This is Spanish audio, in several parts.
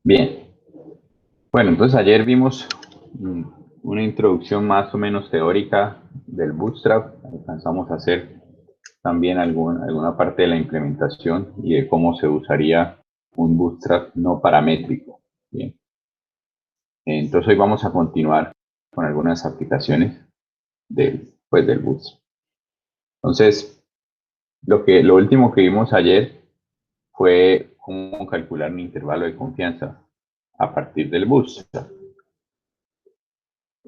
Bien. Bueno, entonces ayer vimos una introducción más o menos teórica del Bootstrap. Alcanzamos a hacer también alguna parte de la implementación y de cómo se usaría un Bootstrap no paramétrico. Bien. Entonces hoy vamos a continuar con algunas aplicaciones del Bootstrap. Entonces, lo último que vimos ayer fue cómo calcular un intervalo de confianza a partir del Bootstrap.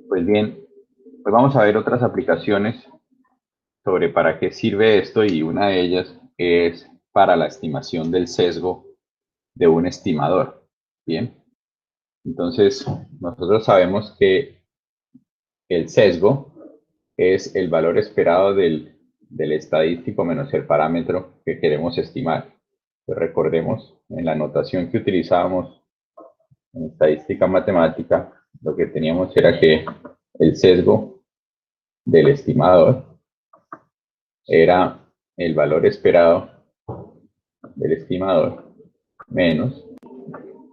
Pues bien, pues vamos a ver otras aplicaciones sobre para qué sirve esto, y una de ellas es para la estimación del sesgo de un estimador. Bien, entonces nosotros sabemos que el sesgo es el valor esperado del estadístico menos el parámetro que queremos estimar. Pues recordemos, en la notación que utilizábamos en estadística matemática, lo que teníamos era que el sesgo del estimador era el valor esperado del estimador menos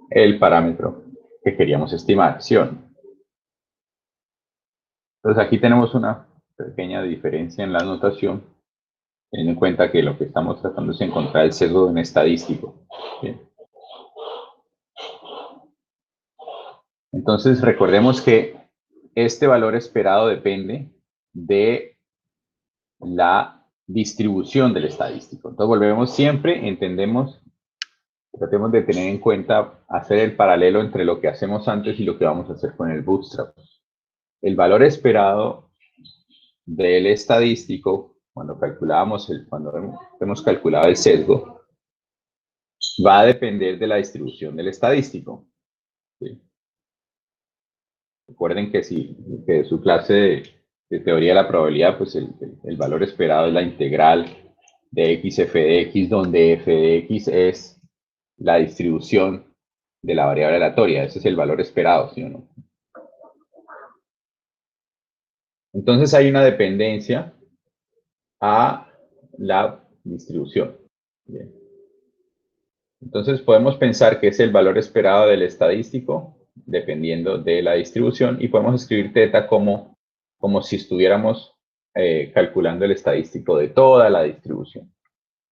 el parámetro que queríamos estimar, ¿sí o no? Entonces aquí tenemos una pequeña diferencia en la notación, teniendo en cuenta que lo que estamos tratando es encontrar el sesgo de un estadístico. Bien. Entonces recordemos que este valor esperado depende de la distribución del estadístico. Entonces volvemos siempre, tratemos de tener en cuenta, hacer el paralelo entre lo que hacemos antes y lo que vamos a hacer con el Bootstrap. El valor esperado del estadístico, cuando hemos calculado el sesgo, va a depender de la distribución del estadístico. ¿Sí? Recuerden que que su clase de teoría de la probabilidad, pues el valor esperado es la integral de x f de x, donde f de x es la distribución de la variable aleatoria. Ese es el valor esperado, ¿sí o no? Entonces hay una dependencia a la distribución. Bien. Entonces podemos pensar que es el valor esperado del estadístico dependiendo de la distribución, y podemos escribir θ como si estuviéramos calculando el estadístico de toda la distribución.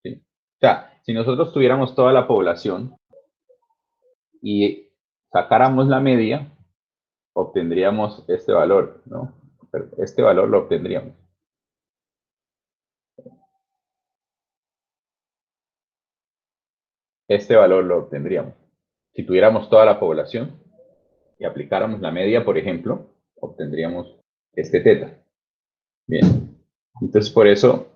¿Sí? O sea, si nosotros tuviéramos toda la población y sacáramos la media, obtendríamos este valor, ¿no? Este valor lo obtendríamos. Este valor lo obtendríamos. Si tuviéramos toda la población y aplicáramos la media, por ejemplo, obtendríamos este θ. Bien. Entonces, por eso,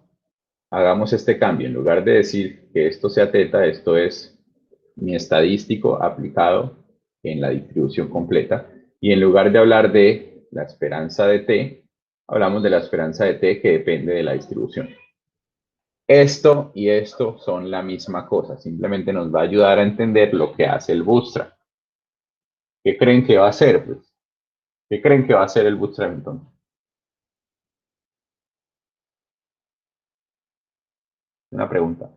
hagamos este cambio. En lugar de decir que esto sea θ, esto es mi estadístico aplicado en la distribución completa. Y en lugar de hablar de la esperanza de t, hablamos de la esperanza de t que depende de la distribución. Esto y esto son la misma cosa. Simplemente nos va a ayudar a entender lo que hace el Bootstrap. ¿Qué creen que va a hacer? Pues, ¿qué creen que va a hacer el Bootstrap entonces? Una pregunta.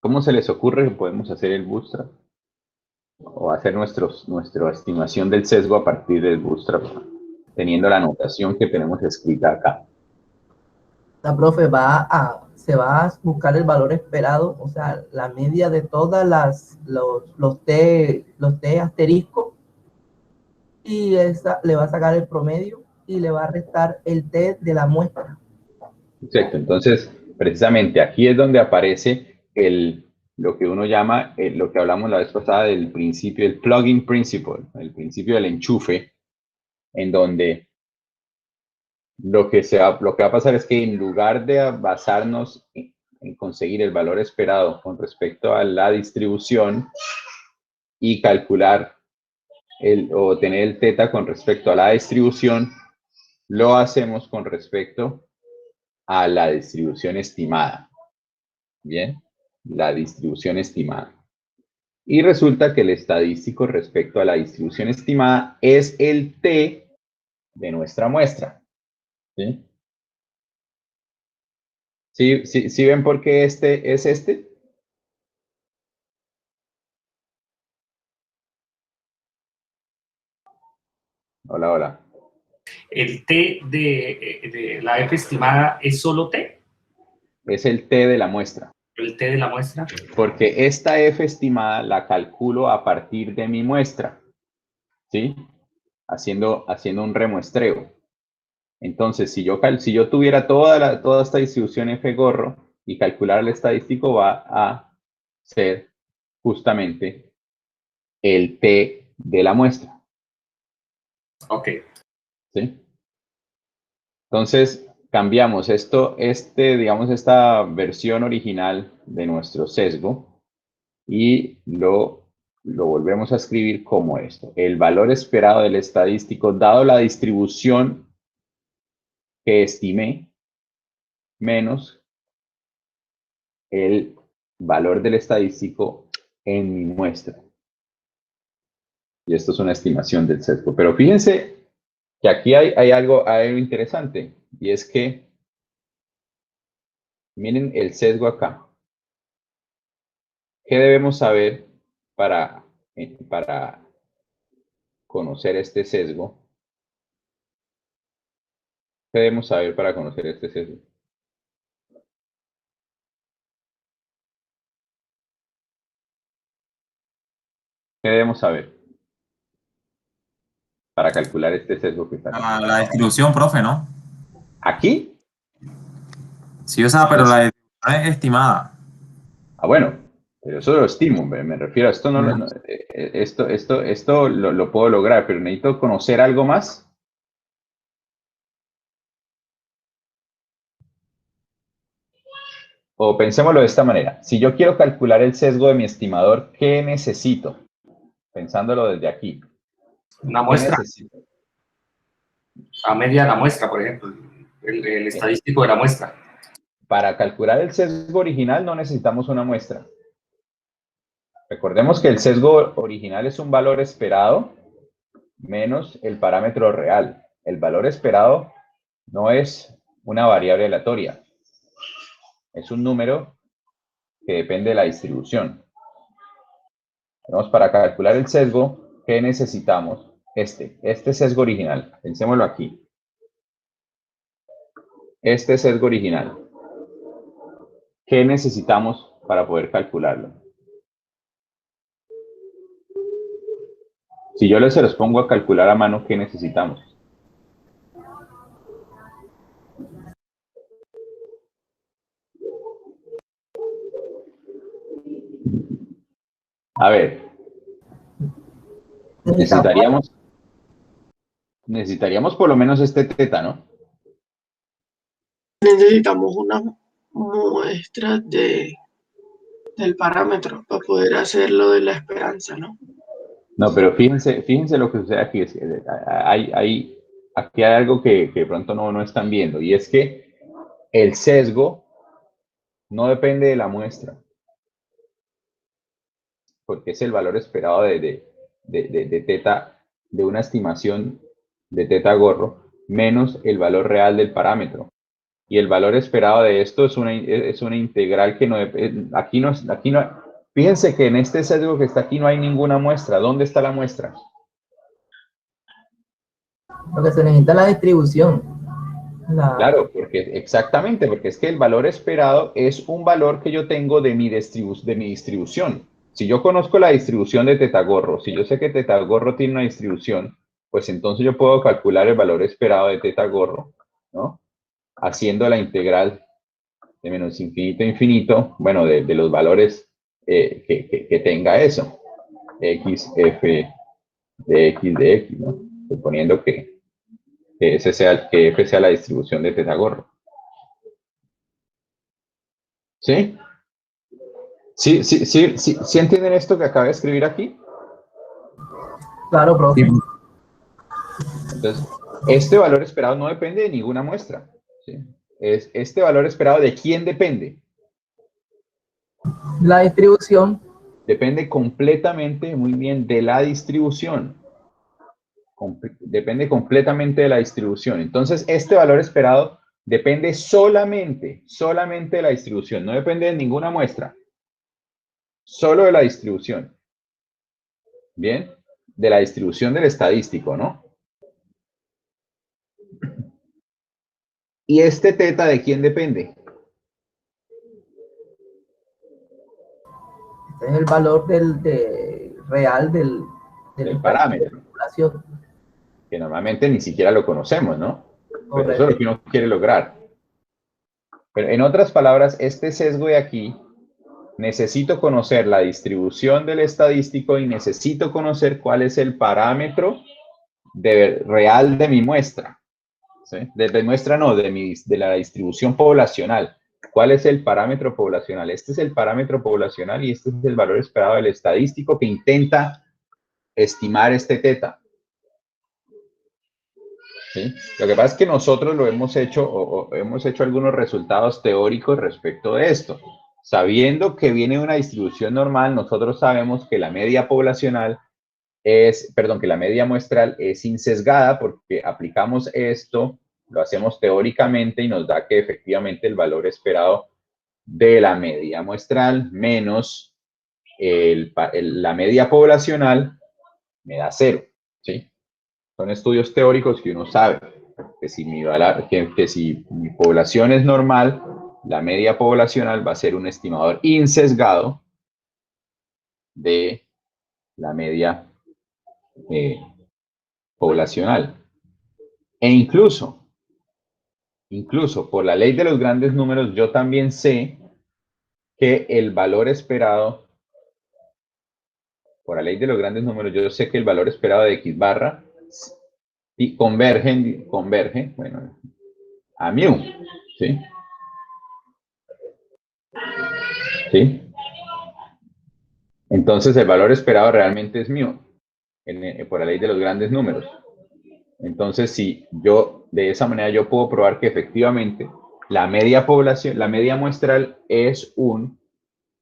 ¿Cómo se les ocurre que podemos hacer el Bootstrap? O hacer nuestra estimación del sesgo a partir del Bootstrap, teniendo la notación que tenemos escrita acá. La profe se va a buscar el valor esperado, o sea, la media de todas los T asterisco, y le va a sacar el promedio y le va a restar el T de la muestra. Exacto. Entonces, precisamente aquí es donde aparece lo que uno llama, lo que hablamos la vez pasada del principio, el plugin principle, el principio del enchufe, en donde lo que va a pasar es que en lugar de basarnos en conseguir el valor esperado con respecto a la distribución y calcular o tener el θ con respecto a la distribución, lo hacemos con respecto a la distribución estimada. Bien, la distribución estimada. Y resulta que el estadístico respecto a la distribución estimada es el t de nuestra muestra. ¿Sí? ¿Sí ven por qué este es este? Hola, hola. ¿El T de la F estimada es solo T? Es el T de la muestra. ¿El T de la muestra? Porque esta F estimada la calculo a partir de mi muestra, ¿sí? Haciendo un remuestreo. Entonces, si yo tuviera toda esta distribución F gorro y calcular el estadístico, va a ser justamente el T de la muestra. Ok. ¿Sí? Entonces, cambiamos digamos, esta versión original de nuestro sesgo y lo volvemos a escribir como esto. El valor esperado del estadístico, dado la distribución que estimé, menos el valor del estadístico en mi muestra. Y esto es una estimación del sesgo. Pero fíjense que aquí hay algo interesante, y es que, miren el sesgo acá. ¿Qué debemos saber para conocer este sesgo? ¿Qué debemos saber para conocer este sesgo? ¿Qué debemos saber para calcular este sesgo que está acá? La distribución, profe, ¿no? ¿Aquí? Sí, o sea, pero la distribución es estimada. Bueno, pero eso lo estimo, me refiero a esto, esto lo puedo lograr, pero necesito conocer algo más. O pensémoslo de esta manera. Si yo quiero calcular el sesgo de mi estimador, ¿qué necesito? Pensándolo desde aquí. Una ¿Qué muestra necesito? a media de la muestra, por ejemplo. El estadístico de la muestra. Para calcular el sesgo original no necesitamos una muestra. Recordemos que el sesgo original es un valor esperado menos el parámetro real. El valor esperado no es una variable aleatoria. Es un número que depende de la distribución. Entonces, para calcular el sesgo, ¿qué necesitamos? Este sesgo original. Pensémoslo aquí. Este sesgo original. ¿Qué necesitamos para poder calcularlo? Si yo se los pongo a calcular a mano, ¿qué necesitamos? A ver, necesitaríamos por lo menos este teta, ¿no? Necesitamos una muestra del parámetro para poder hacer lo de la esperanza, ¿no? No, pero fíjense lo que sucede aquí. Aquí hay algo que de pronto no están viendo, y es que el sesgo no depende de la muestra, porque es el valor esperado de teta, de una estimación de teta gorro, menos el valor real del parámetro. Y el valor esperado de esto es una integral que no, aquí no, fíjense que en este sesgo que está aquí no hay ninguna muestra. ¿Dónde está la muestra? Lo que se necesita es la distribución. Claro, exactamente, porque es que el valor esperado es un valor que yo tengo de mi distribución. Si yo conozco la distribución de tetagorro, si yo sé que tetagorro tiene una distribución, pues entonces yo puedo calcular el valor esperado de tetagorro, ¿no? Haciendo la integral de menos infinito a infinito, bueno, de los valores que tenga eso, x, f de x, ¿no? Suponiendo que f sea la distribución de tetagorro. ¿Sí? ¿Sí entienden esto que acabo de escribir aquí? Claro, profe. Entonces, este valor esperado no depende de ninguna muestra. ¿Sí? Este valor esperado, ¿de quién depende? La distribución. Depende completamente, muy bien, de la distribución. Depende completamente de la distribución. Entonces, este valor esperado depende solamente de la distribución, no depende de ninguna muestra, solo de la distribución. Bien, de la distribución del estadístico, ¿no? ¿Y este teta de quién depende? Este es el valor real Del parámetro, población. que normalmente ni siquiera lo conocemos, ¿no? Pero Correcto. eso es lo que uno quiere lograr. Pero en otras palabras, este sesgo de aquí, necesito conocer la distribución del estadístico y necesito conocer cuál es el parámetro real de mi muestra. ¿Sí? De muestra no, de la distribución poblacional. ¿Cuál es el parámetro poblacional? Este es el parámetro poblacional y este es el valor esperado del estadístico que intenta estimar este teta. ¿Sí? Lo que pasa es que nosotros lo hemos hecho o hemos hecho algunos resultados teóricos respecto de esto. Sabiendo que viene una distribución normal, nosotros sabemos que la media poblacional que la media muestral es insesgada porque aplicamos esto, lo hacemos teóricamente y nos da que efectivamente el valor esperado de la media muestral menos la media poblacional me da 0, ¿sí? Son estudios teóricos que uno sabe que si si mi población es normal, la media poblacional va a ser un estimador insesgado de la media poblacional. E incluso por la ley de los grandes números, yo también sé que el valor esperado, por la ley de los grandes números, yo sé que el valor esperado de X barra converge, bueno, a mu, ¿sí? ¿Sí? Entonces el valor esperado realmente es mu, por la ley de los grandes números. Entonces, si yo, de esa manera yo puedo probar que efectivamente la media muestral es un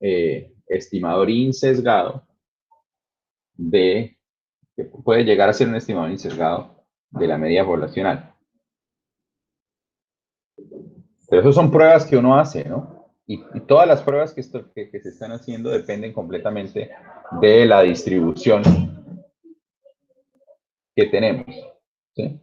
estimador insesgado que puede llegar a ser un estimador insesgado de la media poblacional. Pero eso son pruebas que uno hace, ¿no? Y todas las pruebas que se están haciendo dependen completamente de la distribución que tenemos, ¿sí?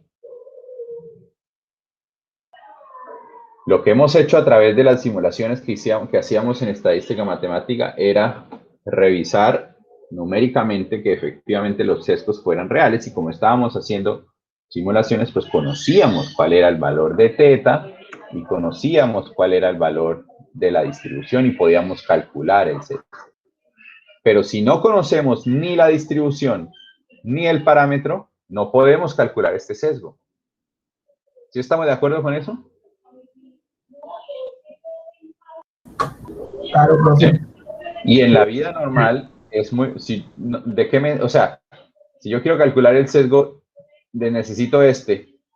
Lo que hemos hecho a través de las simulaciones que hacíamos en estadística matemática era revisar numéricamente que efectivamente los sesgos fueran reales y como estábamos haciendo simulaciones, pues conocíamos cuál era el valor de teta y conocíamos cuál era el valor de la distribución y podíamos calcular el sesgo. Pero si no conocemos ni la distribución ni el parámetro, no podemos calcular este sesgo. ¿Sí estamos de acuerdo con eso? Claro, profe. Y en la vida normal es muy, si yo quiero calcular el sesgo necesito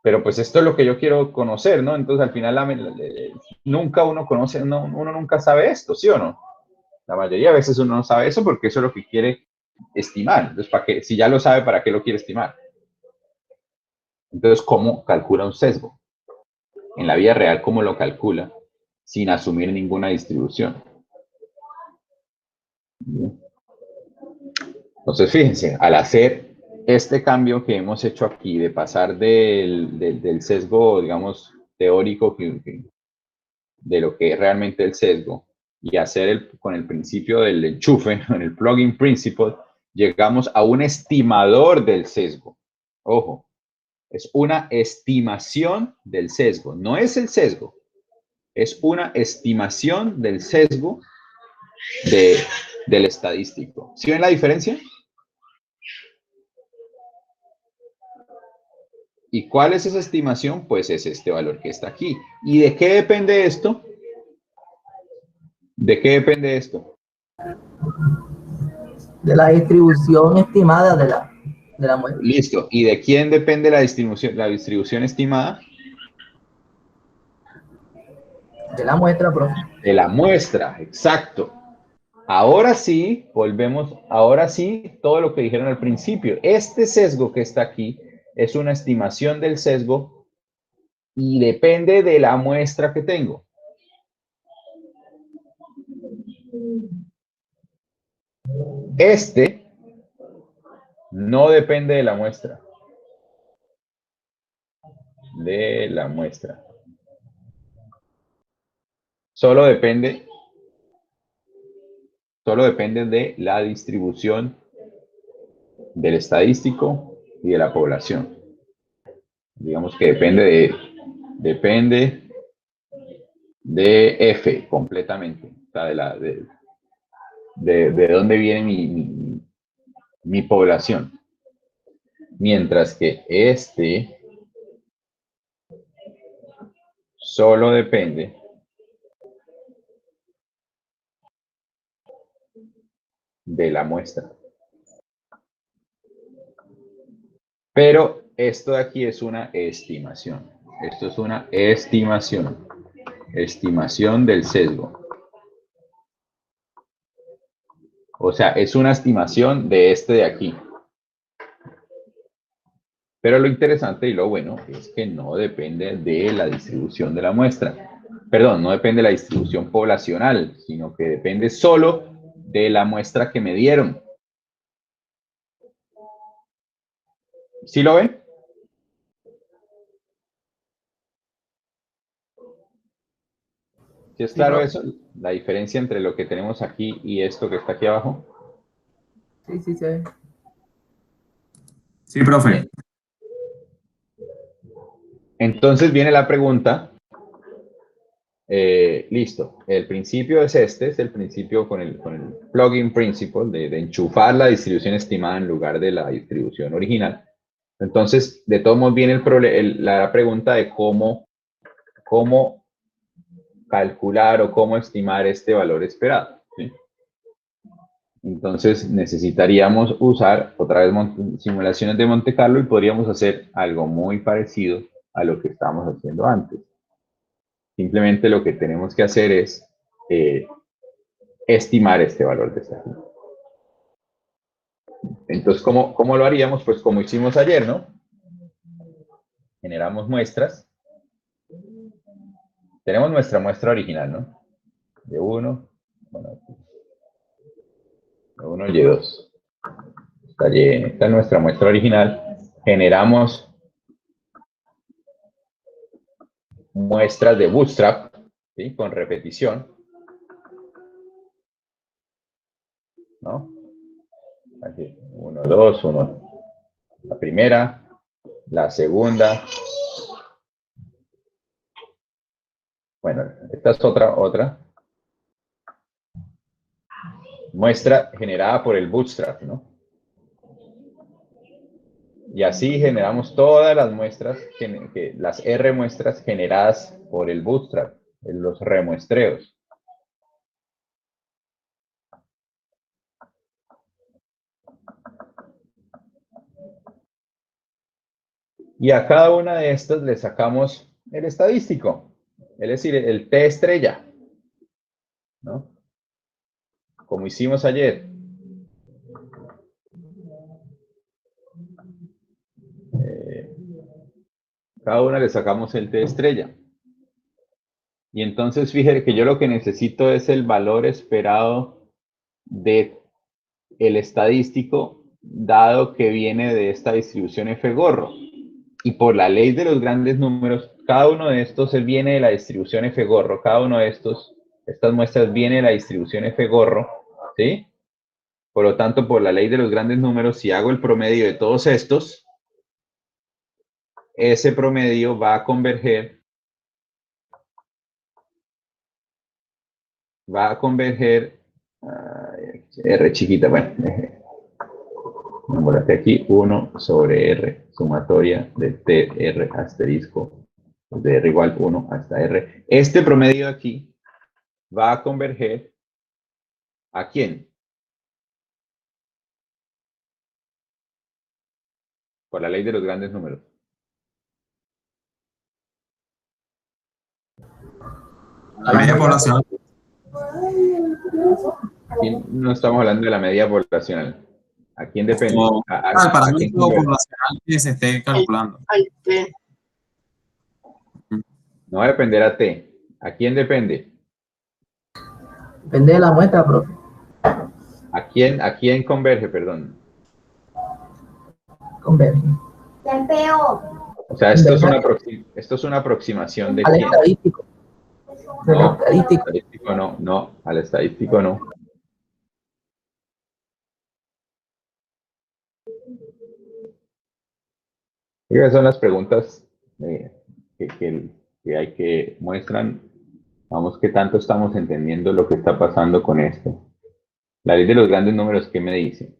pero pues esto es lo que yo quiero conocer, ¿no? Entonces al final nunca uno conoce, uno nunca sabe esto, ¿sí o no? La mayoría de veces uno no sabe eso porque eso es lo que quiere estimar. Entonces, si ya lo sabe, ¿para qué lo quiere estimar? Entonces, ¿cómo calcula un sesgo? En la vida real, ¿cómo lo calcula? Sin asumir ninguna distribución. Entonces, fíjense, al hacer este cambio que hemos hecho aquí, de pasar del sesgo, digamos, teórico de lo que es realmente el sesgo, y hacer con el principio del enchufe, en el plugin principle, llegamos a un estimador del sesgo. Ojo, es una estimación del sesgo, no es el sesgo, es una estimación del sesgo del estadístico. ¿Sí ven la diferencia? ¿Y cuál es esa estimación? Pues es este valor que está aquí. ¿Y de qué depende esto? ¿De qué depende esto? De la distribución estimada de la muestra. Listo. ¿Y de quién depende la distribución estimada? De la muestra, profe. De la muestra, exacto. Ahora sí, ahora sí, todo lo que dijeron al principio. Este sesgo que está aquí es una estimación del sesgo y depende de la muestra que tengo. Este no depende de la muestra. Solo depende de la distribución del estadístico y de la población. Digamos que depende de F completamente. O sea, de dónde viene mi población. Mientras que este solo depende de la muestra. Pero esto de aquí es una estimación. Esto es una estimación. Estimación del sesgo. O sea, es una estimación de este de aquí. Pero lo interesante y lo bueno es que no depende de la distribución de la muestra. Perdón, no depende de la distribución poblacional, sino que depende solo de la muestra que me dieron. ¿Sí lo ven? ¿Sí es claro eso? La diferencia entre lo que tenemos aquí y esto que está aquí abajo. Sí, sí, sí. Sí, profe. Bien. Entonces viene la pregunta. Listo. El principio es este, es el principio con el plugin principle de enchufar la distribución estimada en lugar de la distribución original. Entonces, de todos modos viene la pregunta de cómo calcular o cómo estimar este valor esperado, ¿sí? Entonces necesitaríamos usar otra vez simulaciones de Monte Carlo y podríamos hacer algo muy parecido a lo que estábamos haciendo antes. Simplemente lo que tenemos que hacer es estimar este valor de esta. Entonces, ¿cómo lo haríamos? Pues como hicimos ayer, ¿no? Generamos muestras. Tenemos nuestra muestra original, ¿no? De 1, bueno, de 1 y 2. Esta es nuestra muestra original. Generamos muestras de Bootstrap, ¿sí? Con repetición, ¿no? Aquí, 1, 2, 1. La primera, la segunda. Bueno, esta es otra muestra generada por el Bootstrap, ¿no? Y así generamos todas las muestras, las R muestras generadas por el Bootstrap, los remuestreos. Y a cada una de estas le sacamos el estadístico, es decir, el T estrella, ¿no? Como hicimos ayer. Cada una le sacamos el T estrella. Y entonces fíjense que yo lo que necesito es el valor esperado de el estadístico, dado que viene de esta distribución F gorro. Y por la ley de los grandes números, cada uno de estos viene de la distribución F gorro. Cada uno de estas muestras viene de la distribución F gorro, ¿sí? Por lo tanto, por la ley de los grandes números, si hago el promedio de todos estos, ese promedio va a converger R chiquita, bueno, nombrate aquí 1 sobre R, sumatoria de T, R asterisco, de R igual 1 hasta R. Este promedio de aquí va a converger ¿a quién? Por la ley de los grandes números. La media poblacional. Aquí no estamos hablando de la media poblacional. ¿A quién depende? El parámetro poblacional que se esté calculando. Ahí te. No va a depender a T. ¿A quién depende? Depende de la muestra, profe. ¿A quién converge, perdón? Converge. O sea, esto es Converge esto es una aproximación de al quién. estadístico. Del No, al estadístico. estadístico no, no, al estadístico no. Esas son las preguntas que hay que muestran. Vamos, qué tanto estamos entendiendo lo que está pasando con esto. La ley de los grandes números, ¿qué me dice?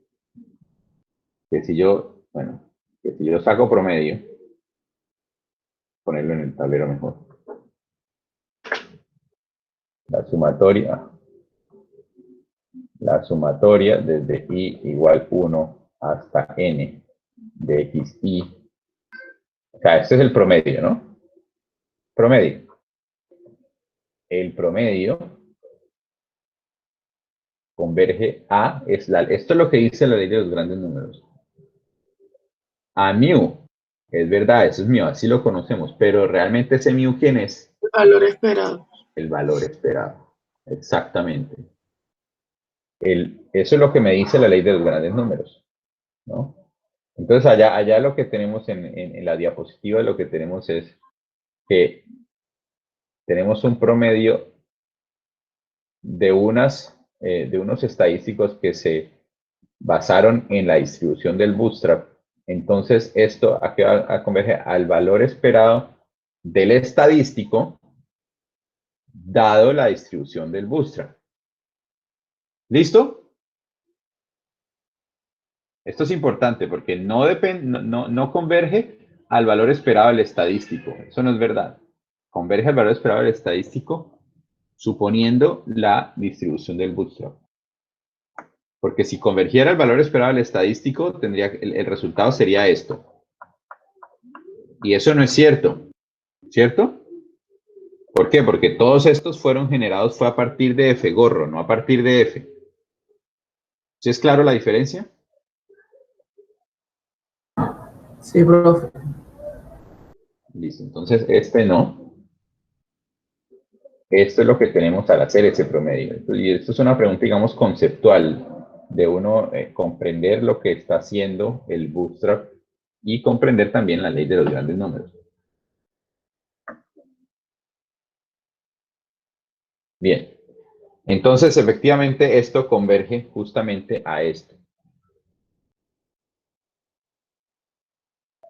Que si yo, bueno, que si yo saco promedio, ponerlo en el tablero mejor. La sumatoria desde i igual 1 hasta n de xi. O sea, este es el promedio, ¿no? Promedio. El promedio converge a, esto es lo que dice la ley de los grandes números. A mu. Es verdad, eso es mu, así lo conocemos, pero realmente ese mu, ¿quién es? El valor esperado. El valor esperado. Exactamente. Eso es lo que me dice la ley de los grandes números, ¿no? Entonces, allá lo que tenemos en la diapositiva, lo que tenemos es que tenemos un promedio de unos estadísticos que se basaron en la distribución del bootstrap. Entonces, esto a qué va a converger al valor esperado del estadístico dado la distribución del bootstrap. ¿Listo? Esto es importante porque no converge al valor esperado del estadístico. Eso no es verdad. Converge al valor esperado del estadístico suponiendo la distribución del bootstrap. Porque si convergiera el valor esperado del estadístico, el resultado sería esto. Y eso no es cierto. ¿Cierto? ¿Por qué? Porque todos estos fueron generados fue a partir de F gorro, no a partir de F. ¿Sí es claro la diferencia? Sí, profe. Listo, entonces este no. Esto es lo que tenemos al hacer ese promedio. Y esto es una pregunta, digamos, conceptual, de uno comprender lo que está haciendo el bootstrap y comprender también la ley de los grandes números. Bien, entonces efectivamente esto converge justamente a esto.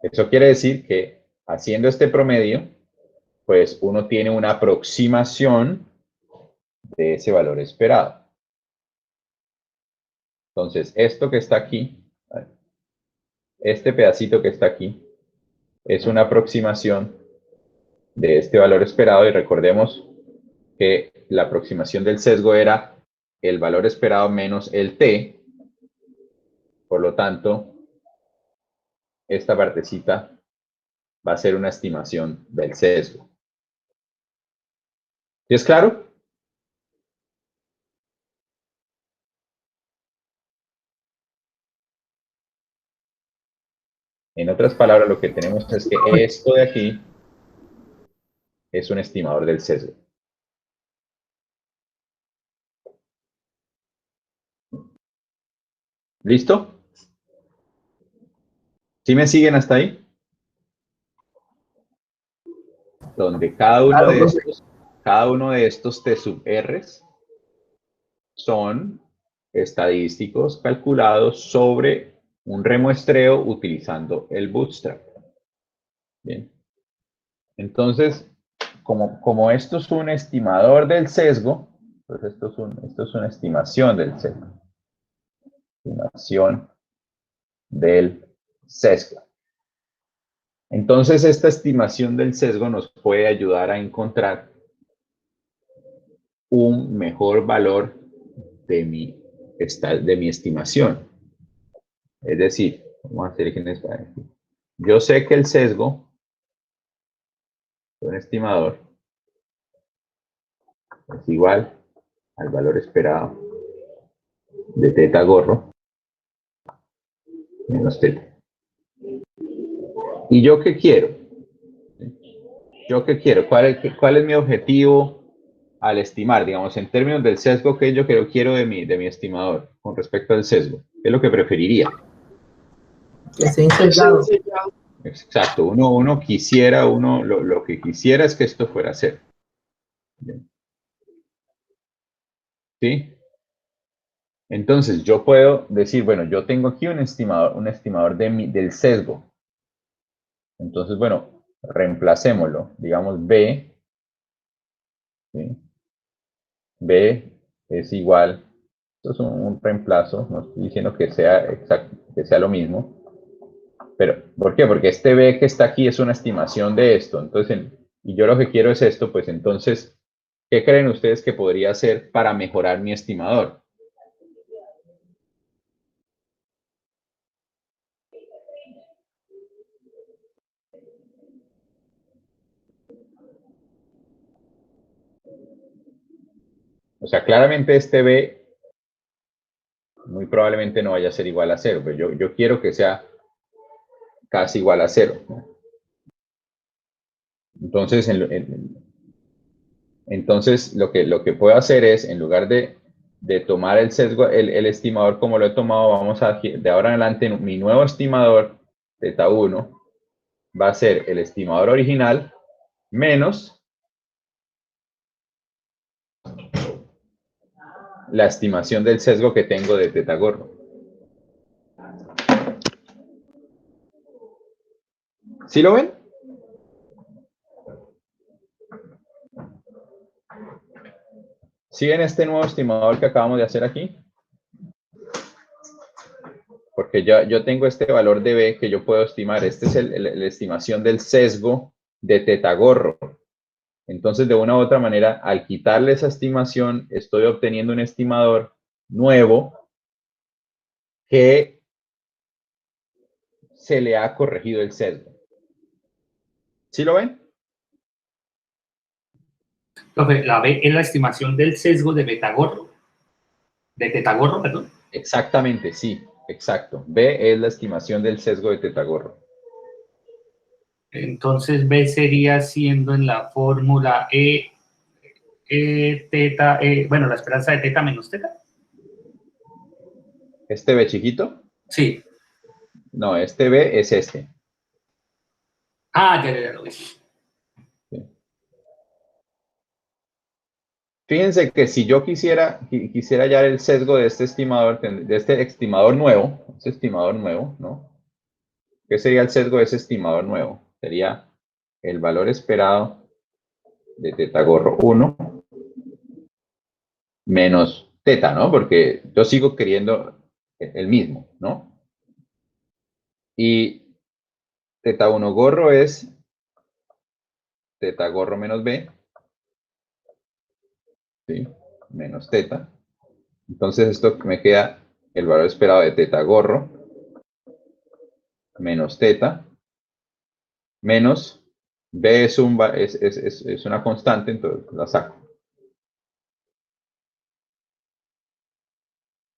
Eso quiere decir que haciendo este promedio, pues uno tiene una aproximación de ese valor esperado. Entonces, esto que está aquí, este pedacito que está aquí, es una aproximación de este valor esperado y recordemos que la aproximación del sesgo era el valor esperado menos el t, por lo tanto, esta partecita va a ser una estimación del sesgo. ¿Sí es claro? En otras palabras, lo que tenemos es que esto de aquí es un estimador del sesgo. ¿Listo? ¿Sí me siguen hasta ahí? Donde cada uno de estos T sub R's son estadísticos calculados sobre un remuestreo utilizando el bootstrap. Bien. Entonces, como esto es un estimador del sesgo, pues esto es una estimación del sesgo. Estimación del sesgo. Entonces, esta estimación del sesgo nos puede ayudar a encontrar un mejor valor de mi estimación. Es decir, vamos a hacer ejemplos para aquí. Yo sé que el sesgo de un estimador es igual al valor esperado de teta gorro menos teta. ¿Y yo qué quiero? ¿Yo qué quiero? ¿Cuál es mi objetivo al estimar? Digamos, en términos del sesgo que yo quiero de mi estimador con respecto al sesgo. ¿Qué es lo que preferiría? Que sea sesgado. Exacto. Uno quisiera, lo que quisiera es que esto fuera cero. Bien. ¿Sí? Entonces, yo puedo decir, bueno, yo tengo aquí un estimador del sesgo. Entonces, bueno, reemplacémoslo. Digamos, B. ¿Sí? B es igual. Esto es un reemplazo. No estoy diciendo que sea exacto, que sea lo mismo. Pero, ¿por qué? Porque este B que está aquí es una estimación de esto. Entonces, y yo lo que quiero es esto, pues entonces, ¿qué creen ustedes que podría hacer para mejorar mi estimador? O sea, claramente este B muy probablemente no vaya a ser igual a cero, pero yo quiero que sea casi igual a cero, ¿no? Entonces, entonces lo que puedo hacer es, en lugar de tomar el sesgo, el estimador como lo he tomado, vamos a, de ahora en adelante, mi nuevo estimador, θ 1, va a ser el estimador original menos la estimación del sesgo que tengo de θ gorro. ¿Sí lo ven? ¿Sí ven este nuevo estimador que acabamos de hacer aquí? Porque yo tengo este valor de B que yo puedo estimar. Este es la estimación del sesgo de θ gorro. Entonces, de una u otra manera, al quitarle esa estimación, estoy obteniendo un estimador nuevo que se le ha corregido el sesgo. ¿Sí lo ven? Profe, la B es la estimación del sesgo de Betagorro. De Tetagorro, perdón. Exactamente, sí, exacto. B es la estimación del sesgo de θ gorro. Entonces B sería siendo en la fórmula teta, bueno, la esperanza de teta menos teta. ¿Este B chiquito? Sí. No, este B es este. Ah, ya lo vi. Sí. Fíjense que si yo quisiera hallar el sesgo de este estimador nuevo, ¿no? ¿Qué sería el sesgo de ese estimador nuevo? Sería el valor esperado de θ gorro 1 menos θ, ¿no? Porque yo sigo queriendo el mismo, ¿no? Y θ1 gorro es θ gorro menos B, ¿sí? Menos θ. Entonces esto me queda el valor esperado de θ gorro menos θ menos B es una constante, entonces la saco.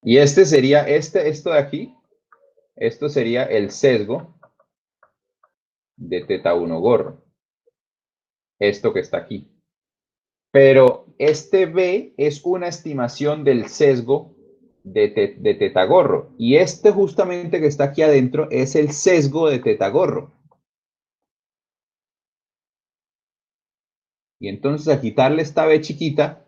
Y este sería, esto de aquí, esto sería el sesgo de θ1 gorro. Esto que está aquí. Pero este B es una estimación del sesgo de θ gorro. Y este justamente que está aquí adentro es el sesgo de θ gorro. Y entonces a quitarle esta B chiquita,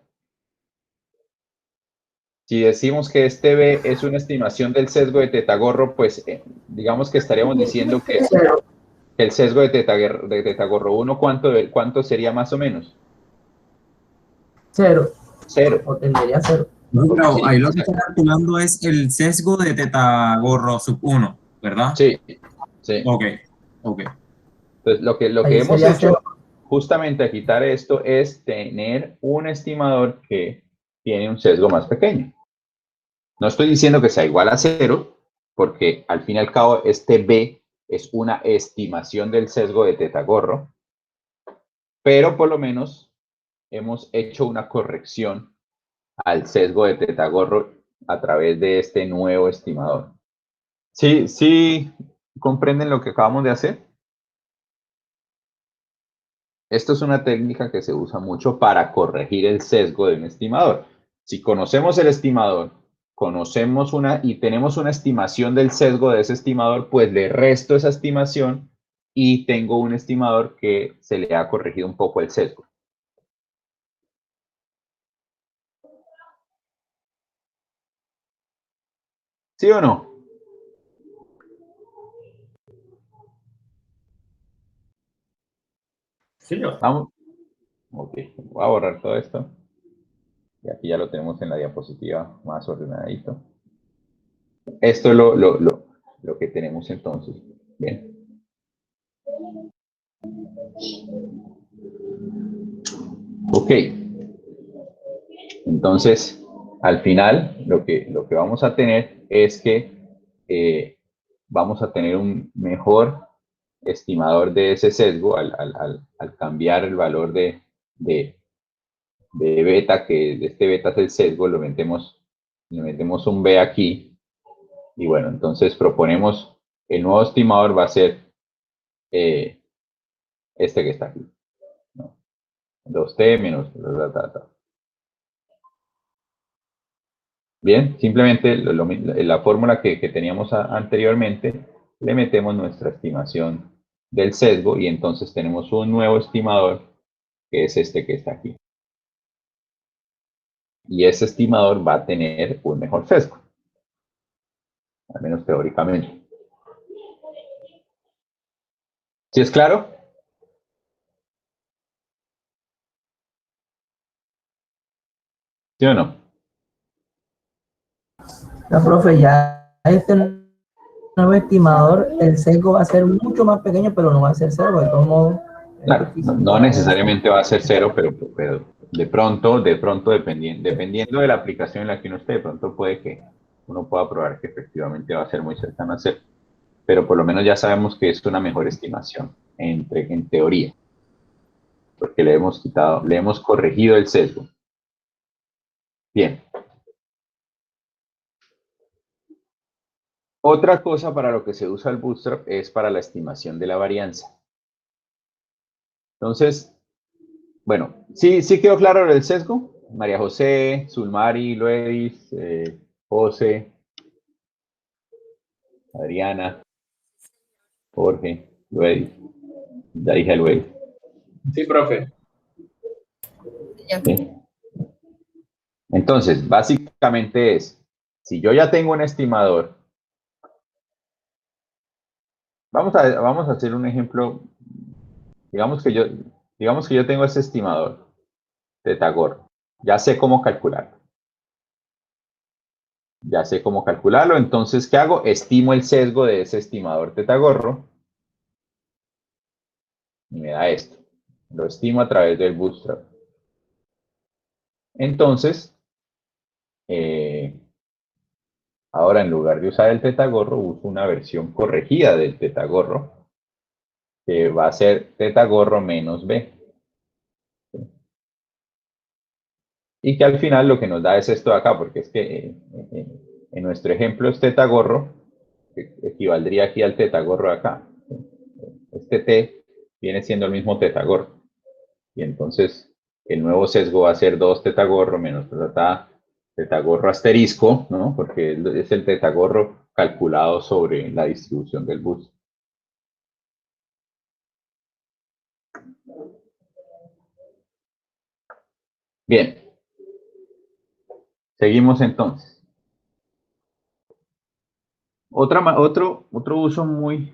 si decimos que este B es una estimación del sesgo de θ gorro, pues digamos que estaríamos diciendo que el sesgo de θ gorro 1, ¿cuánto sería más o menos? Cero. Cero. O tendría cero. No, pero Sí, ahí lo que está calculando es el sesgo de θ gorro sub 1, ¿verdad? sí, sí. Ok, ok. Entonces, lo que Ahí hemos sería hecho cero. justamente a quitar esto es tener un estimador que tiene un sesgo más pequeño. No estoy diciendo que sea igual a cero, porque al fin y al cabo este B es una estimación del sesgo de θ gorro, pero por lo menos hemos hecho una corrección al sesgo de θ gorro a través de este nuevo estimador. ¿Sí, sí comprenden lo que acabamos de hacer? Esto es una técnica que se usa mucho para corregir el sesgo de un estimador. Si conocemos el estimador, y tenemos una estimación del sesgo de ese estimador, pues le resto esa estimación y tengo un estimador que se le ha corregido un poco el sesgo. ¿Sí o no? Señor. Vamos. Ok, voy a borrar todo esto. Y aquí ya lo tenemos en la diapositiva más ordenadito. Esto es lo que tenemos entonces. Bien. Ok. Entonces, al final, lo que vamos a tener es que vamos a tener un mejor estimador de ese sesgo al cambiar el valor de beta, que de este beta es el sesgo, le metemos un B aquí. Y bueno, entonces proponemos, el nuevo estimador va a ser este que está aquí, ¿no? 2t menos Bien, simplemente la fórmula que teníamos anteriormente, le metemos nuestra estimación del sesgo y entonces tenemos un nuevo estimador que es este que está aquí. Y ese estimador va a tener un mejor sesgo, al menos teóricamente. ¿Sí es claro? ¿Sí o no? La profe, ya este nuevo estimador, el sesgo va a ser mucho más pequeño, pero no va a ser cero, de todos modos. Claro, no necesariamente va a ser cero, pero de pronto, dependiendo de la aplicación en la que uno esté, de pronto puede que uno pueda probar que efectivamente va a ser muy cercano a cero. Pero por lo menos ya sabemos que es una mejor estimación, en teoría, porque le hemos corregido el sesgo. Bien. Otra cosa para lo que se usa el Bootstrap es para la estimación de la varianza. Entonces, bueno, ¿sí quedó claro el sesgo? María José, Zulmari, Luis, José, Adriana, Jorge, Luis. Ya dije a Luis. Sí, profe. ¿Sí? Entonces, básicamente es, si yo ya tengo un estimador, vamos a hacer un ejemplo. Digamos que yo tengo ese estimador de Tagore. Ya sé cómo calcularlo. Ya sé cómo calcularlo. Entonces, ¿qué hago? Estimo el sesgo de ese estimador tetagorro. Y me da esto. Lo estimo a través del Bootstrap. Entonces, ahora en lugar de usar el tetagorro, uso una versión corregida del tetagorro, que va a ser tetagorro menos B. Y que al final lo que nos da es esto de acá, porque es que en nuestro ejemplo es tetagorro, que equivaldría aquí al tetagorro de acá. Este T viene siendo el mismo tetagorro. Y entonces el nuevo sesgo va a ser 2 tetagorro menos tetagorro asterisco, ¿no? Porque es el tetagorro calculado sobre la distribución del bus. Bien. Seguimos entonces. Otro uso muy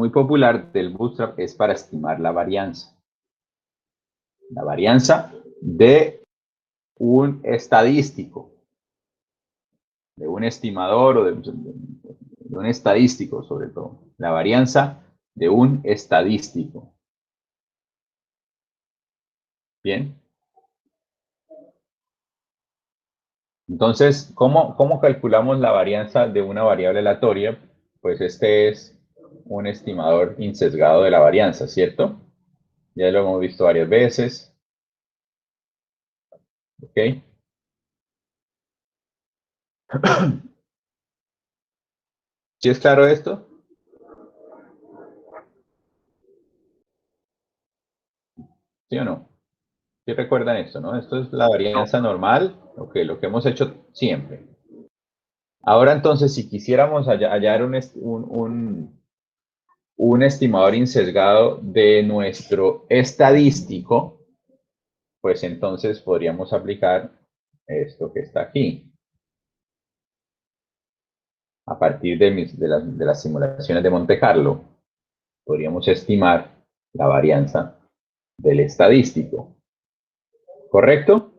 popular del Bootstrap es para estimar la varianza. La varianza de un estadístico, de un estimador o de un estadístico sobre todo. La varianza de un estadístico. Bien. Entonces, ¿cómo calculamos la varianza de una variable aleatoria? Pues este es un estimador insesgado de la varianza, ¿cierto? Ya lo hemos visto varias veces. ¿Ok? ¿Sí es claro esto? ¿Sí o no? ¿Sí recuerdan esto, no? Esto es la varianza normal, lo que hemos hecho siempre. Ahora entonces, si quisiéramos hallar un estimador insesgado de nuestro estadístico, pues entonces podríamos aplicar esto que está aquí. A partir de las simulaciones de Monte Carlo, podríamos estimar la varianza del estadístico. ¿Correcto?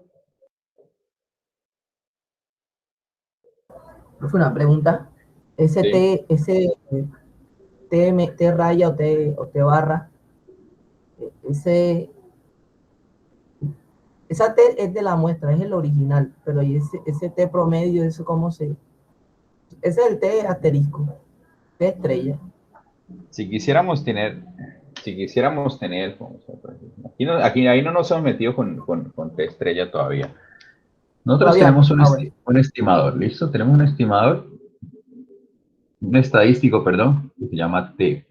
Profe, una pregunta. Ese Sí. T raya o T barra, ese, esa T es de la muestra, es el original, pero ¿y ese T promedio, eso cómo se...? Ese es el T asterisco, T estrella. Si quisiéramos tener, ahí no nos hemos metido con T estrella todavía. Nosotros Todavía tenemos no. Bueno. un estimador, ¿listo? Tenemos un estimador, un estadístico, perdón, que se llama T.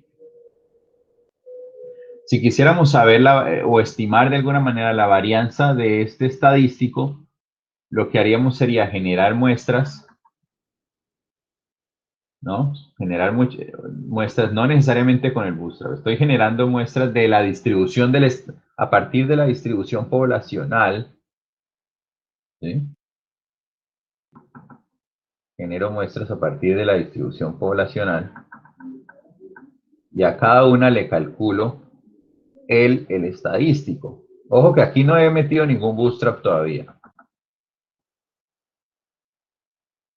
Si quisiéramos saber o estimar de alguna manera la varianza de este estadístico, lo que haríamos sería generar muestras, ¿no? Generar muestras, no necesariamente con el bootstrap. Estoy generando muestras de la distribución a partir de la distribución poblacional, ¿sí? Genero muestras a partir de la distribución poblacional y a cada una le calculo el estadístico. Ojo que aquí no he metido ningún bootstrap todavía.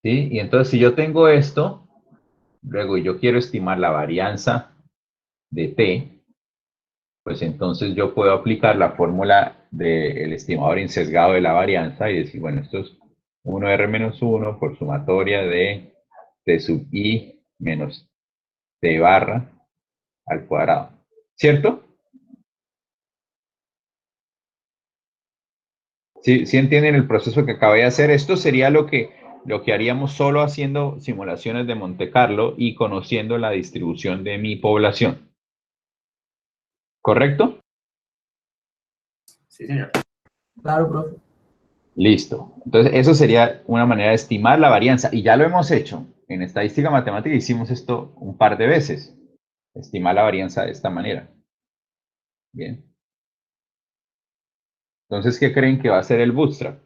¿Sí? Y entonces si yo tengo esto, luego yo quiero estimar la varianza de T, pues entonces yo puedo aplicar la fórmula del estimador insesgado de la varianza y decir, bueno, esto es 1R-1 por sumatoria de T sub I menos T barra al cuadrado. ¿Cierto? ¿Sí entienden el proceso que acabé de hacer? Esto sería lo que haríamos solo haciendo simulaciones de Monte Carlo y conociendo la distribución de mi población. ¿Correcto? Sí, señor. Claro, profe. Listo. Entonces, eso sería una manera de estimar la varianza. Y ya lo hemos hecho. En estadística matemática hicimos esto un par de veces. Estimar la varianza de esta manera. Bien. Entonces, ¿qué creen que va a ser el bootstrap?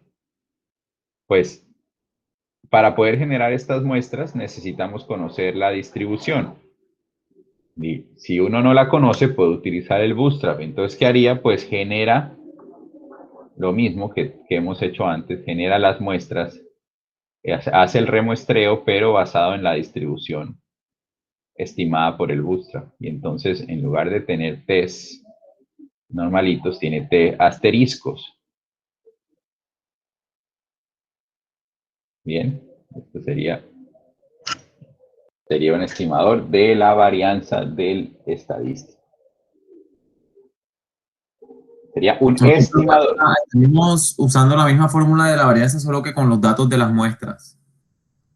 Pues, para poder generar estas muestras necesitamos conocer la distribución. Y si uno no la conoce, puede utilizar el bootstrap. Entonces, ¿qué haría? Pues genera lo mismo que hemos hecho antes. Genera las muestras. Hace el remuestreo, pero basado en la distribución estimada por el bootstrap. Y entonces, en lugar de tener t's normalitos, tiene t asteriscos. Bien, esto sería un estimador de la varianza del estadístico. Sería un estimador. Estamos usando la misma fórmula de la varianza, solo que con los datos de las muestras.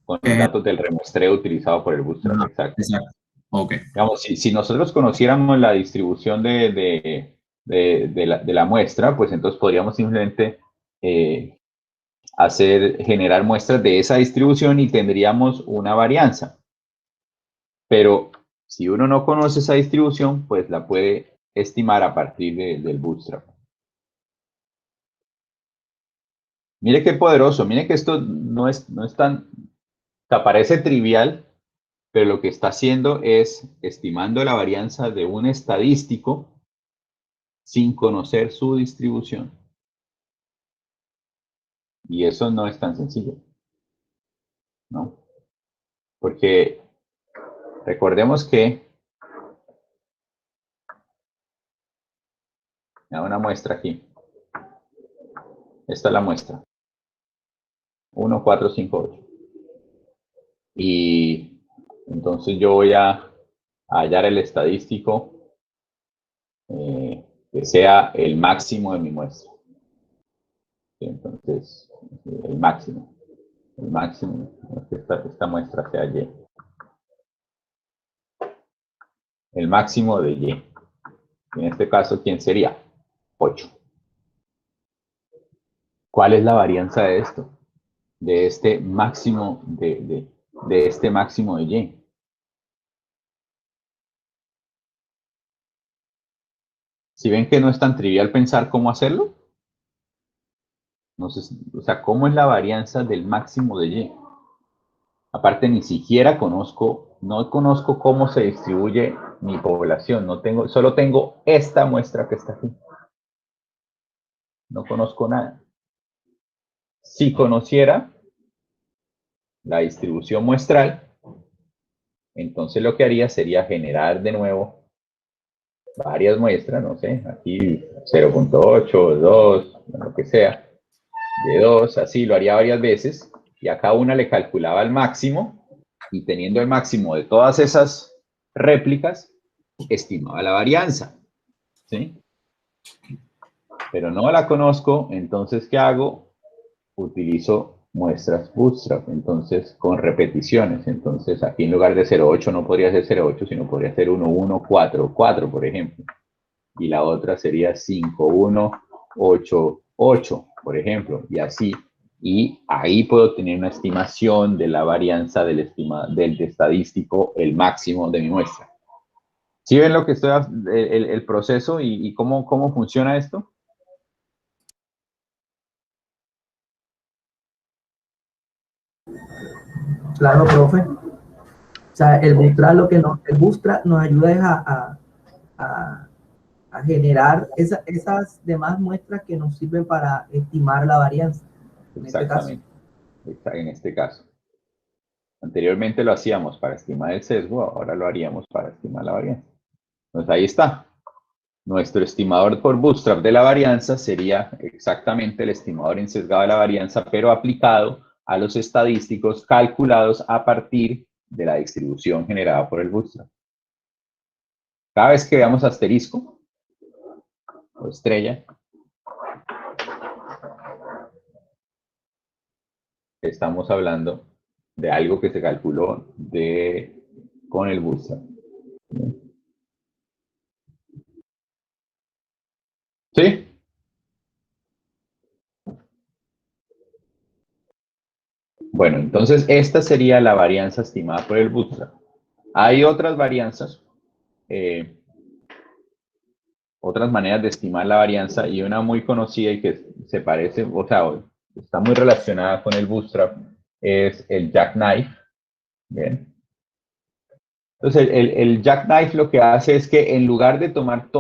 Con los datos del remuestreo utilizado por el bootstrap, exacto. Exacto. Ok. Digamos, si nosotros conociéramos la distribución de la muestra, pues entonces podríamos simplemente generar muestras de esa distribución y tendríamos una varianza. Pero si uno no conoce esa distribución, pues la puede estimar a partir del bootstrap. Mire qué poderoso, mire que esto no es tan, parece trivial, pero lo que está haciendo es estimando la varianza de un estadístico sin conocer su distribución. Y eso no es tan sencillo, ¿no? Porque recordemos que me da una muestra aquí. Esta es la muestra. 1, 4, 5, 8. Y entonces yo voy a hallar el estadístico que sea el máximo de mi muestra. Entonces, el máximo, que esta muestra sea Y. El máximo de Y. En este caso, ¿quién sería? 8. ¿Cuál es la varianza de esto? De este máximo de este máximo de Y. ¿Si ven que no es tan trivial pensar cómo hacerlo? No sé, o sea, ¿cómo es la varianza del máximo de Y? Aparte, ni siquiera no conozco cómo se distribuye mi población. Solo tengo esta muestra que está aquí. No conozco nada. Si conociera la distribución muestral, entonces lo que haría sería generar de nuevo varias muestras, no sé, aquí 0.8, 2, lo que sea, de 2, así lo haría varias veces, y a cada una le calculaba el máximo, y teniendo el máximo de todas esas réplicas, estimaba la varianza, ¿sí? Pero no la conozco, entonces, ¿qué hago? Utilizo muestras bootstrap, entonces, con repeticiones. Entonces, aquí en lugar de 0.8 no podría ser 0.8, sino podría ser 1.1.4.4, por ejemplo. Y la otra sería 5.1.8.8, por ejemplo, y así. Y ahí puedo tener una estimación de la varianza del estadístico, el máximo de mi muestra. ¿Sí ven lo que estoy, el proceso y cómo funciona esto? Claro, profe. O sea, el bootstrap nos ayuda es a generar esas demás muestras que nos sirven para estimar la varianza. En este caso. Exactamente, en este caso. Anteriormente lo hacíamos para estimar el sesgo, ahora lo haríamos para estimar la varianza. Entonces ahí está. Nuestro estimador por bootstrap de la varianza sería exactamente el estimador insesgado de la varianza, pero aplicado a los estadísticos calculados a partir de la distribución generada por el bootstrap. Cada vez que veamos asterisco o estrella, estamos hablando de algo que se calculó con el bootstrap. ¿Sí? Bueno, entonces esta sería la varianza estimada por el bootstrap. Hay otras varianzas, otras maneras de estimar la varianza, y una muy conocida y que se parece, o sea, está muy relacionada con el bootstrap, es el jackknife. Bien. Entonces, el jackknife lo que hace es que en lugar de tomar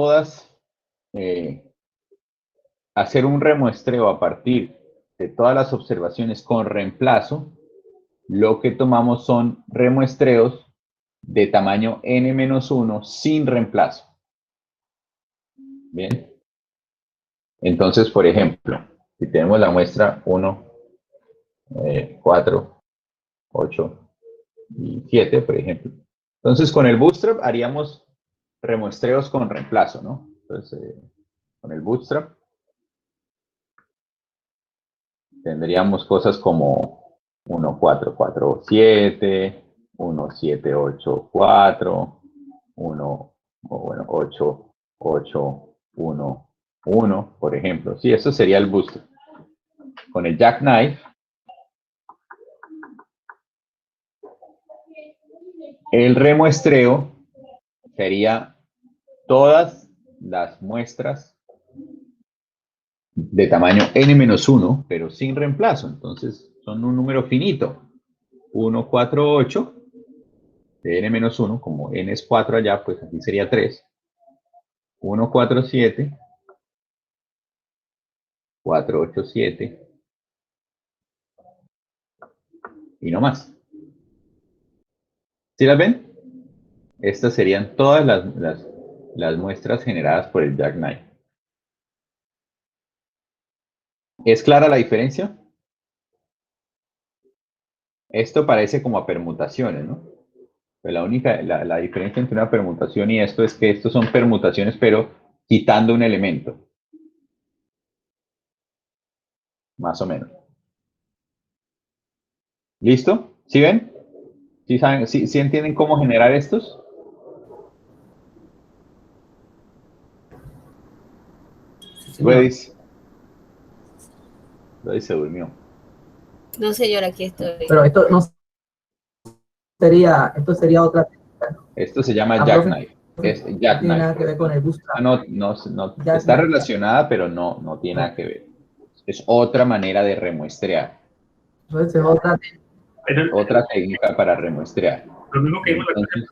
hacer un remuestreo a partir de todas las observaciones con reemplazo, lo que tomamos son remuestreos de tamaño n-1 sin reemplazo. Bien. Entonces, por ejemplo, si tenemos la muestra 1, 4, 8 y 7, por ejemplo. Entonces, con el bootstrap haríamos remuestreos con reemplazo, ¿no? Entonces, con el bootstrap tendríamos cosas como 1, 4, 4, 7, 1, 7, 8, 4, 1, bueno, 8, 8, 1, 1, por ejemplo. Sí, eso sería el bootstrap. Con el jackknife, el remuestreo sería todas las muestras de tamaño n-1, pero sin reemplazo. Entonces, son un número finito. 1, 4, 8 de n-1, como n es 4 allá, pues aquí sería 3. 1, 4, 7. 4, 8, 7. Y no más. ¿Sí las ven? Estas serían todas las muestras generadas por el jackknife. ¿Es clara la diferencia? Esto parece como a permutaciones, ¿no? Pero la diferencia entre una permutación y esto es que estos son permutaciones, pero quitando un elemento. Más o menos. ¿Listo? ¿Sí ven? ¿Sí saben, sí entienden cómo generar estos? señor. Luis se durmió. No, señor, aquí estoy. Pero esto no sería, esto sería otra técnica, ¿no? Esto se llama profe, jackknife. Es no tiene nada que jackknife. ver con el bootstrap. No, está Jackknife. relacionada, pero no tiene nada que ver. Es otra manera de remuestrear. Entonces es otra técnica. Pero Otra técnica para remuestrear. lo mismo que vimos la Entonces,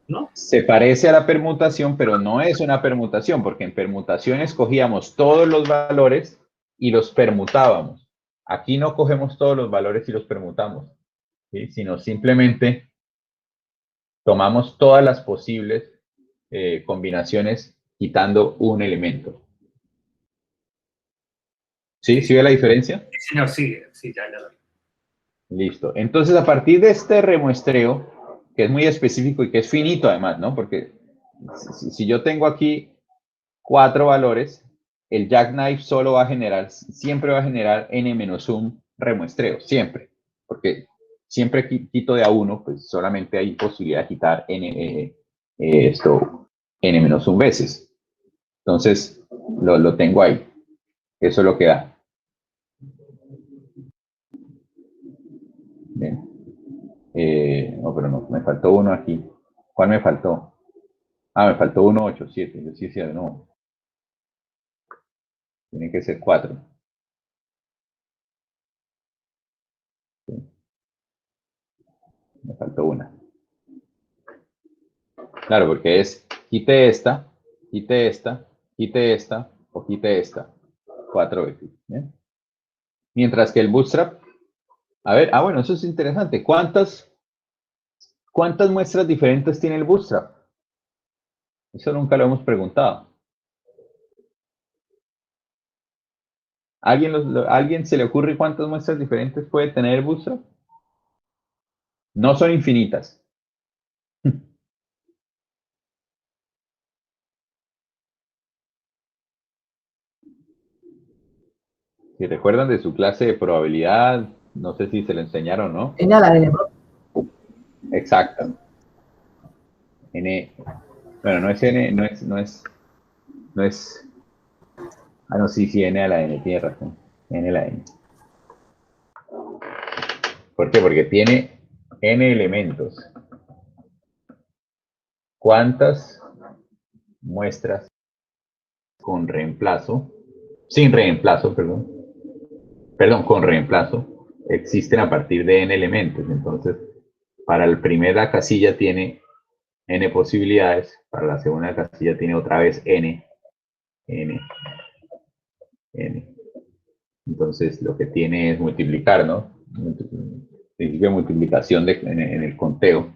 ¿no? se parece a la permutación, pero no es una permutación, porque en permutaciones cogíamos todos los valores y los permutábamos. Aquí no cogemos todos los valores y los permutamos, ¿sí? Sino simplemente tomamos todas las posibles combinaciones quitando un elemento. ¿Sí? ¿Sí ve la diferencia? Sí, señor, sí, ya. Listo. Entonces, a partir de este remuestreo, que es muy específico y que es finito además, ¿no? Porque si yo tengo aquí 4 valores, el jackknife solo va a generar, siempre va a generar n-1 remuestreo, siempre. Porque siempre quito de a 1, pues solamente hay posibilidad de quitar n-1 veces. Entonces, lo tengo ahí. Eso es lo que da. Bien. No, pero no, me faltó uno aquí. ¿Cuál me faltó? Ah, me faltó 1, 8, 7. Yo sí decía, no. Tiene que ser 4. Sí. Me faltó una. Claro, porque es quite esta, quite esta, quite esta o quite esta. 4 veces. ¿Bien? Mientras que el bootstrap, a ver, bueno, eso es interesante. ¿Cuántas muestras diferentes tiene el bootstrap? Eso nunca lo hemos preguntado. ¿Alguien se le ocurre cuántas muestras diferentes puede tener el bootstrap? No son infinitas. Si recuerdan de su clase de probabilidad, no sé si se le enseñaron, ¿no? N a la N, profe. Exacto. N, bueno, no es N, no es, no, sí, N a la N, tiene razón. N a la N. ¿Por qué? Porque tiene N elementos. ¿Cuántas muestras con reemplazo, sin reemplazo, perdón, con reemplazo, existen a partir de N elementos? Entonces, para la primera casilla tiene N posibilidades, para la segunda casilla tiene otra vez N. Entonces, lo que tiene es multiplicar, ¿no? Principio de multiplicación en el conteo.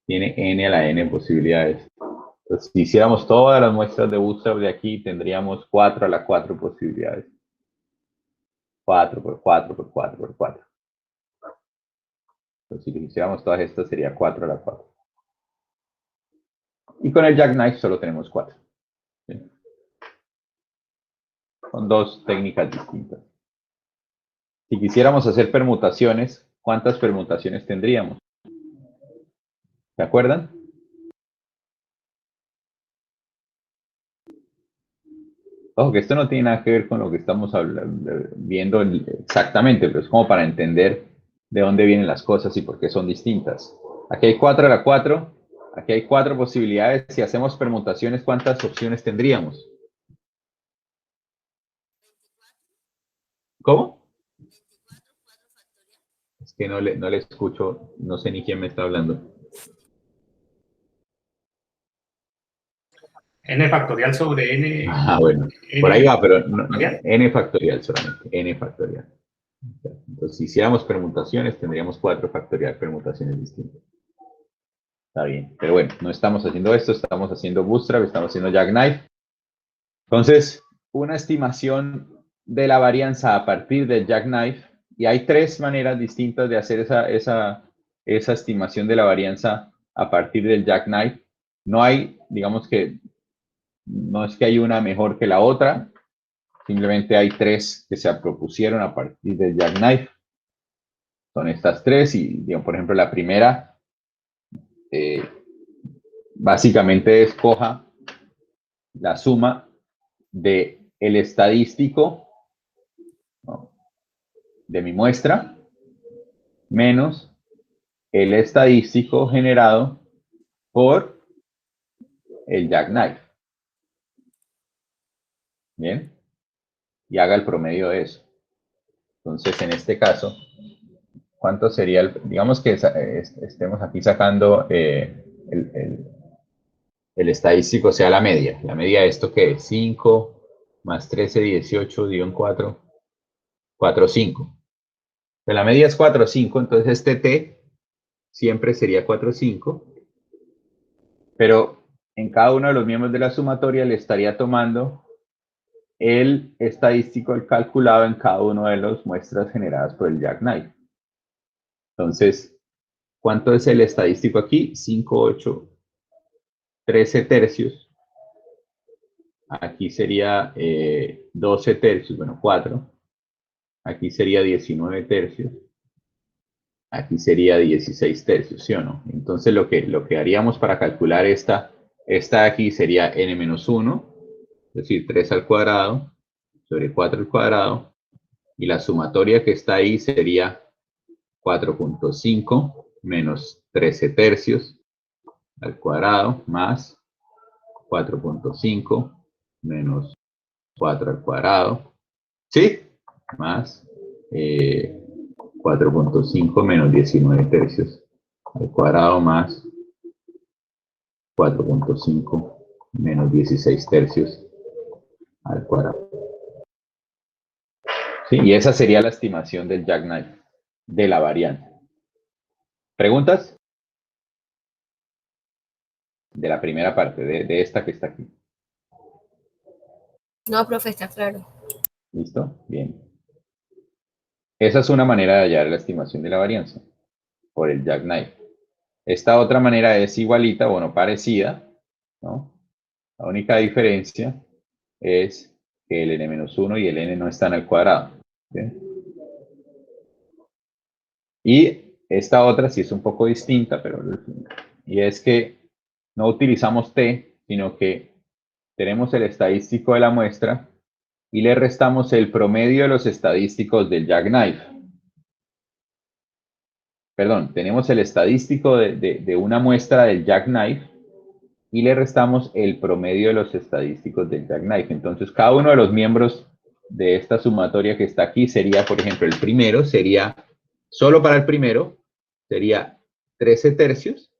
Tiene N a la N posibilidades. Entonces, si hiciéramos todas las muestras de bootstrap de aquí, tendríamos 4 a la 4 posibilidades. 4 por 4 por 4 por 4. Entonces, si hiciéramos todas estas, sería 4 a la 4. Y con el jackknife solo tenemos 4. ¿Sí? Son dos técnicas distintas. Si quisiéramos hacer permutaciones, ¿cuántas permutaciones tendríamos? ¿Se acuerdan? Ojo, que esto no tiene nada que ver con lo que estamos viendo exactamente, pero es como para entender de dónde vienen las cosas y por qué son distintas. Aquí hay 4 a la 4, aquí hay 4 posibilidades. Si hacemos permutaciones, ¿cuántas opciones tendríamos? ¿Cómo? Es que no le escucho, no sé ni quién me está hablando. N factorial sobre N. Ah, bueno, por ahí va, pero no, N factorial solamente, N factorial. Entonces, si hiciéramos permutaciones, tendríamos 4 factorial permutaciones distintas. Está bien, pero bueno, no estamos haciendo esto, estamos haciendo bootstrap, estamos haciendo jackknife. Entonces, una estimación de la varianza a partir del jackknife, y hay 3 maneras distintas de hacer esa estimación de la varianza a partir del jackknife. No hay, digamos que, no es que hay una mejor que la otra, simplemente hay 3 que se propusieron a partir del jackknife. Son estas 3 y, digamos, por ejemplo, la primera básicamente es coja la suma de el estadístico, ¿no?, de mi muestra menos el estadístico generado por el jackknife. Bien, y haga el promedio de eso. Entonces, en este caso, ¿cuánto sería digamos que estemos aquí sacando el estadístico, sea la media? La media de esto, ¿qué es? 5 más 13, 18, dividido en 4, 4, 5. Pues la media es 4, 5, entonces este t siempre sería 4, 5. Pero en cada uno de los miembros de la sumatoria le estaría tomando el estadístico, el calculado en cada uno de las muestras generadas por el jackknife. Entonces, ¿cuánto es el estadístico aquí? 5, 8, 13 tercios. Aquí sería 12 tercios, bueno, 4. Aquí sería 19 tercios. Aquí sería 16 tercios, ¿sí o no? Entonces, lo que haríamos para calcular esta de aquí sería n-1, es decir, 3 al cuadrado sobre 4 al cuadrado. Y la sumatoria que está ahí sería 4.5 menos 13 tercios al cuadrado más 4.5 menos 4 al cuadrado, ¿sí? Más 4.5 menos 19 tercios al cuadrado más 4.5 menos 16 tercios al cuadrado. ¿Sí? Y esa sería la estimación del jackknife, de la variante. ¿Preguntas? De la primera parte, de esta que está aquí. No, profe, está claro. ¿Listo? Bien. Esa es una manera de hallar la estimación de la varianza por el jackknife. Esta otra manera es igualita, bueno, parecida, ¿no? La única diferencia es que el n-1 y el n no están al cuadrado. ¿Sí? Y esta otra sí es un poco distinta, y es que no utilizamos t, sino que tenemos el estadístico de la muestra y le restamos el promedio de los estadísticos del jackknife. Perdón, tenemos el estadístico de una muestra del jackknife y le restamos el promedio de los estadísticos del jackknife. Entonces, cada uno de los miembros de esta sumatoria que está aquí sería, por ejemplo, el primero sería, solo para el primero, sería 13 tercios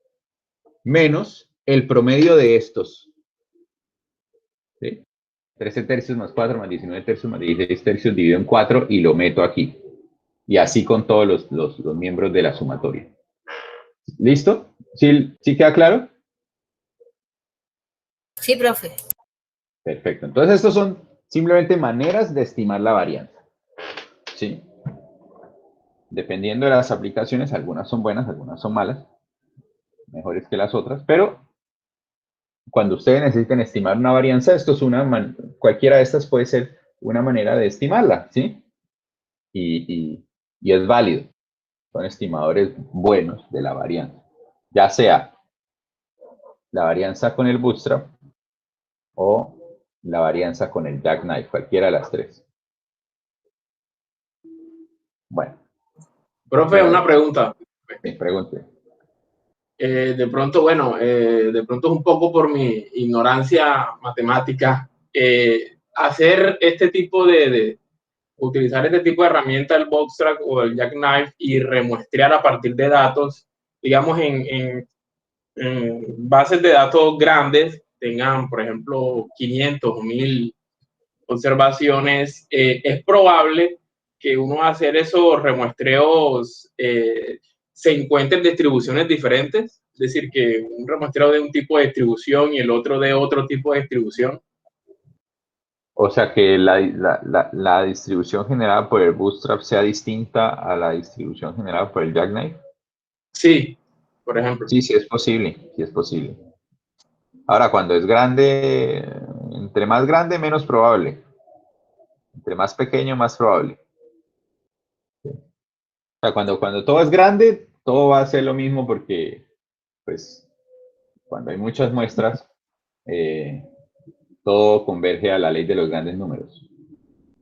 menos el promedio de estos. ¿Sí? 13 tercios más 4 más 19 tercios más 16 tercios dividido en 4 y lo meto aquí. Y así con todos los miembros de la sumatoria. ¿Listo? ¿Sí queda claro? Sí, profe. Perfecto. Entonces, estos son simplemente maneras de estimar la varianza. ¿Sí? Dependiendo de las aplicaciones, algunas son buenas, algunas son malas, mejores que las otras, pero cuando ustedes necesiten estimar una varianza, esto es cualquiera de estas puede ser una manera de estimarla, ¿sí? Y es válido. Son estimadores buenos de la varianza. Ya sea la varianza con el bootstrap o la varianza con el jackknife, cualquiera de las tres. Bueno. Profe, una pregunta. Me pregunte. De pronto, bueno, de pronto es un poco por mi ignorancia matemática, hacer este tipo utilizar este tipo de herramienta, el bootstrap o el jackknife, y remuestrear a partir de datos, digamos, en bases de datos grandes, tengan, por ejemplo, 500 o 1000 observaciones, es probable que uno hacer esos remuestreos se encuentren distribuciones diferentes, es decir, que un remuestreo de un tipo de distribución y el otro de otro tipo de distribución. O sea, que la distribución generada por el bootstrap sea distinta a la distribución generada por el jackknife. Sí, por ejemplo. Sí, sí es posible, sí es posible. Ahora, cuando es grande, entre más grande, menos probable. Entre más pequeño, más probable. O sea, cuando todo es grande, todo va a ser lo mismo porque, pues, cuando hay muchas muestras, todo converge a la ley de los grandes números.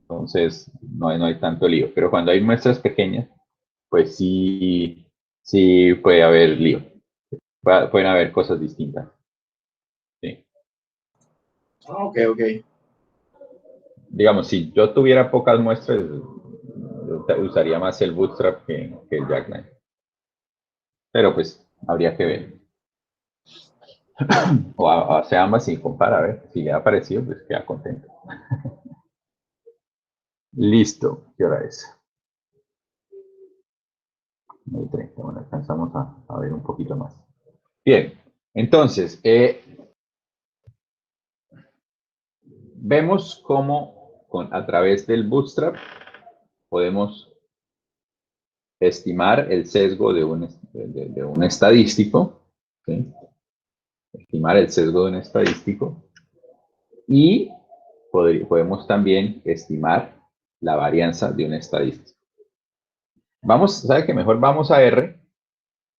Entonces, no hay tanto lío. Pero cuando hay muestras pequeñas, pues sí puede haber lío. Pueden haber cosas distintas. Sí. Ok, ok. Digamos, si yo tuviera pocas muestras, yo usaría más el Bootstrap que el Jackknife. Pero pues, habría que ver. O sea, ambas y compara, a ver. Si le ha parecido, pues queda contento. Listo. ¿Qué hora es? 9:30. Bueno, alcanzamos a ver un poquito más. Bien. Entonces, vemos cómo a través del Bootstrap podemos estimar el sesgo de un estadístico, ¿sí? Estimar el sesgo de un estadístico y podemos también estimar la varianza de un estadístico. ¿Sabe qué? Mejor vamos a R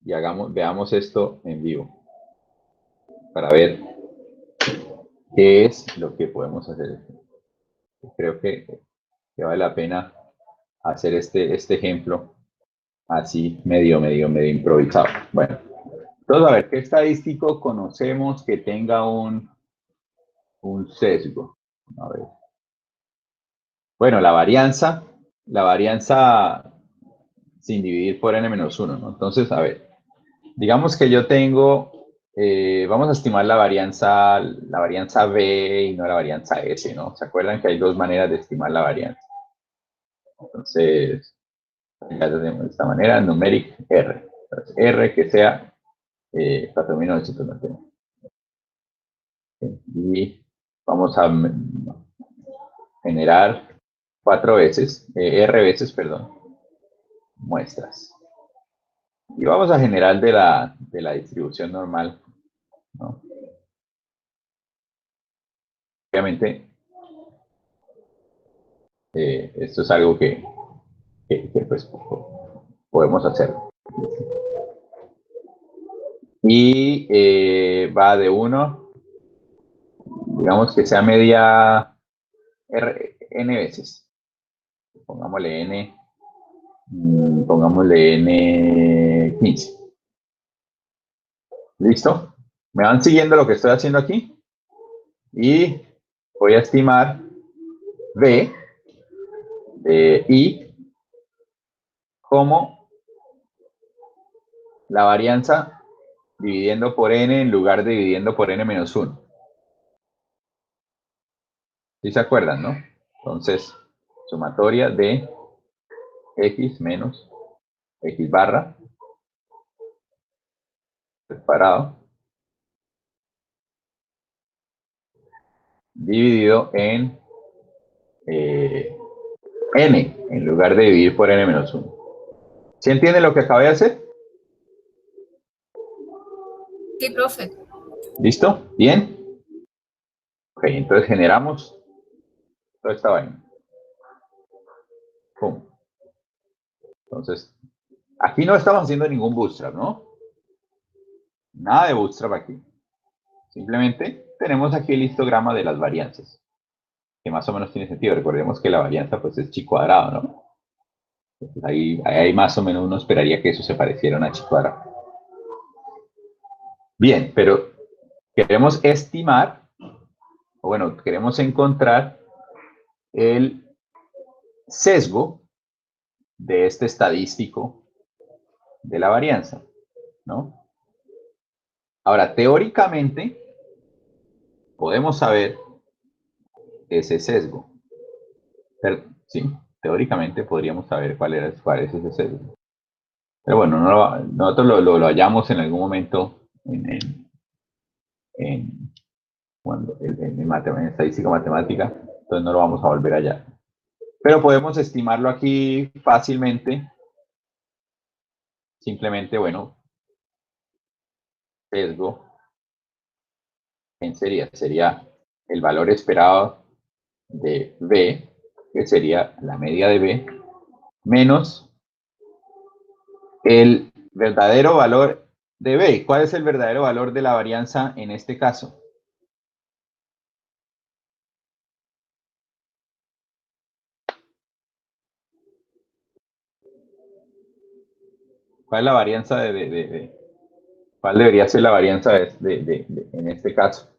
y veamos esto en vivo para ver qué es lo que podemos hacer. Creo que vale la pena hacer este ejemplo así medio improvisado. Bueno, entonces a ver, ¿qué estadístico conocemos que tenga un sesgo? A ver. Bueno, la varianza sin dividir por n-1, ¿no? Entonces, a ver, digamos que yo tengo, vamos a estimar la varianza B y no la varianza S, ¿no? ¿Se acuerdan que hay dos maneras de estimar la varianza? Entonces, ya tenemos de esta manera, numeric R. Entonces, R que sea 4.999. Y vamos a generar R veces, perdón, muestras. Y vamos a generar de la distribución normal, ¿no? Obviamente, esto es algo que pues, podemos hacer. Y va de 1, digamos que sea media n veces. Pongámosle n 15. ¿Listo? ¿Me van siguiendo lo que estoy haciendo aquí? Y voy a estimar B de I como la varianza dividiendo por n en lugar de dividiendo por n-1. ¿Sí se acuerdan, no? Entonces, sumatoria de x menos x barra separado dividido en n en lugar de dividir por n-1. ¿Sí entienden lo que acabé de hacer? Sí, profe. ¿Listo? ¿Bien? Ok, entonces generamos toda esta vaina. ¡Pum! Entonces, aquí no estamos haciendo ningún bootstrap, ¿no? Nada de bootstrap aquí. Simplemente tenemos aquí el histograma de las varianzas, que más o menos tiene sentido. Recordemos que la varianza pues es chi cuadrado, ¿no? Entonces, ahí más o menos uno esperaría que eso se pareciera a una chi cuadrada. Bien, pero queremos estimar, o bueno, queremos encontrar el sesgo de este estadístico de la varianza, ¿no? Ahora, teóricamente, podemos saber ese sesgo. Pero, sí, teóricamente podríamos saber cuál es ese sesgo. Pero bueno, nosotros lo hallamos en algún momento en estadística matemática, entonces no lo vamos a volver allá. Pero podemos estimarlo aquí fácilmente. Simplemente, bueno, sesgo en sería el valor esperado de B, que sería la media de B, menos el verdadero valor de B. ¿Cuál es el verdadero valor de la varianza en este caso? ¿Cuál es la varianza cuál debería ser la varianza en este caso?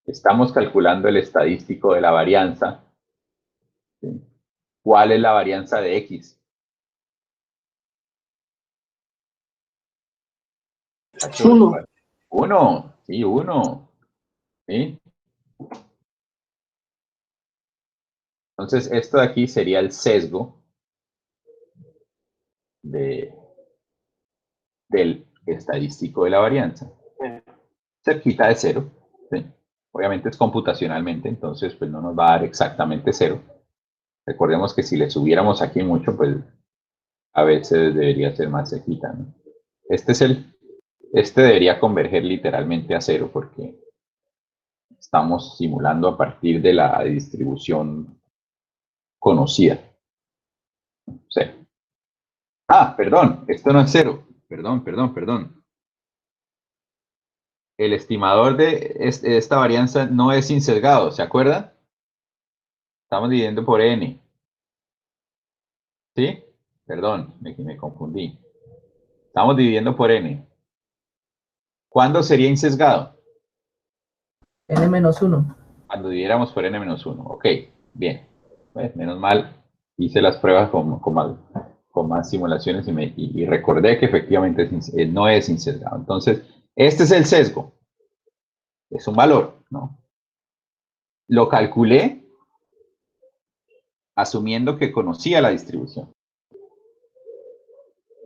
Estamos calculando el estadístico de la varianza. ¿Sí? ¿Cuál es la varianza de X? 1. 1, sí, 1. ¿Sí? Entonces, esto de aquí sería el sesgo del estadístico de la varianza. Cerquita de 0. ¿Sí? Obviamente es computacionalmente, entonces pues no nos va a dar exactamente 0. Recordemos que si le subiéramos aquí mucho, pues a veces debería ser más cerquita, ¿no? Este debería converger literalmente a 0 porque estamos simulando a partir de la distribución conocida. Sí. Ah, perdón, esto no es 0. Perdón. El estimador de esta varianza no es insesgado, ¿se acuerdan? Estamos dividiendo por n. ¿Sí? Perdón, me confundí. Estamos dividiendo por n. ¿Cuándo sería insesgado? n-1. Cuando dividiéramos por n-1. Ok, bien. Pues, menos mal, hice las pruebas con más simulaciones y recordé que efectivamente no es insesgado. Entonces, este es el sesgo. Es un valor, ¿no? Lo calculé asumiendo que conocía la distribución.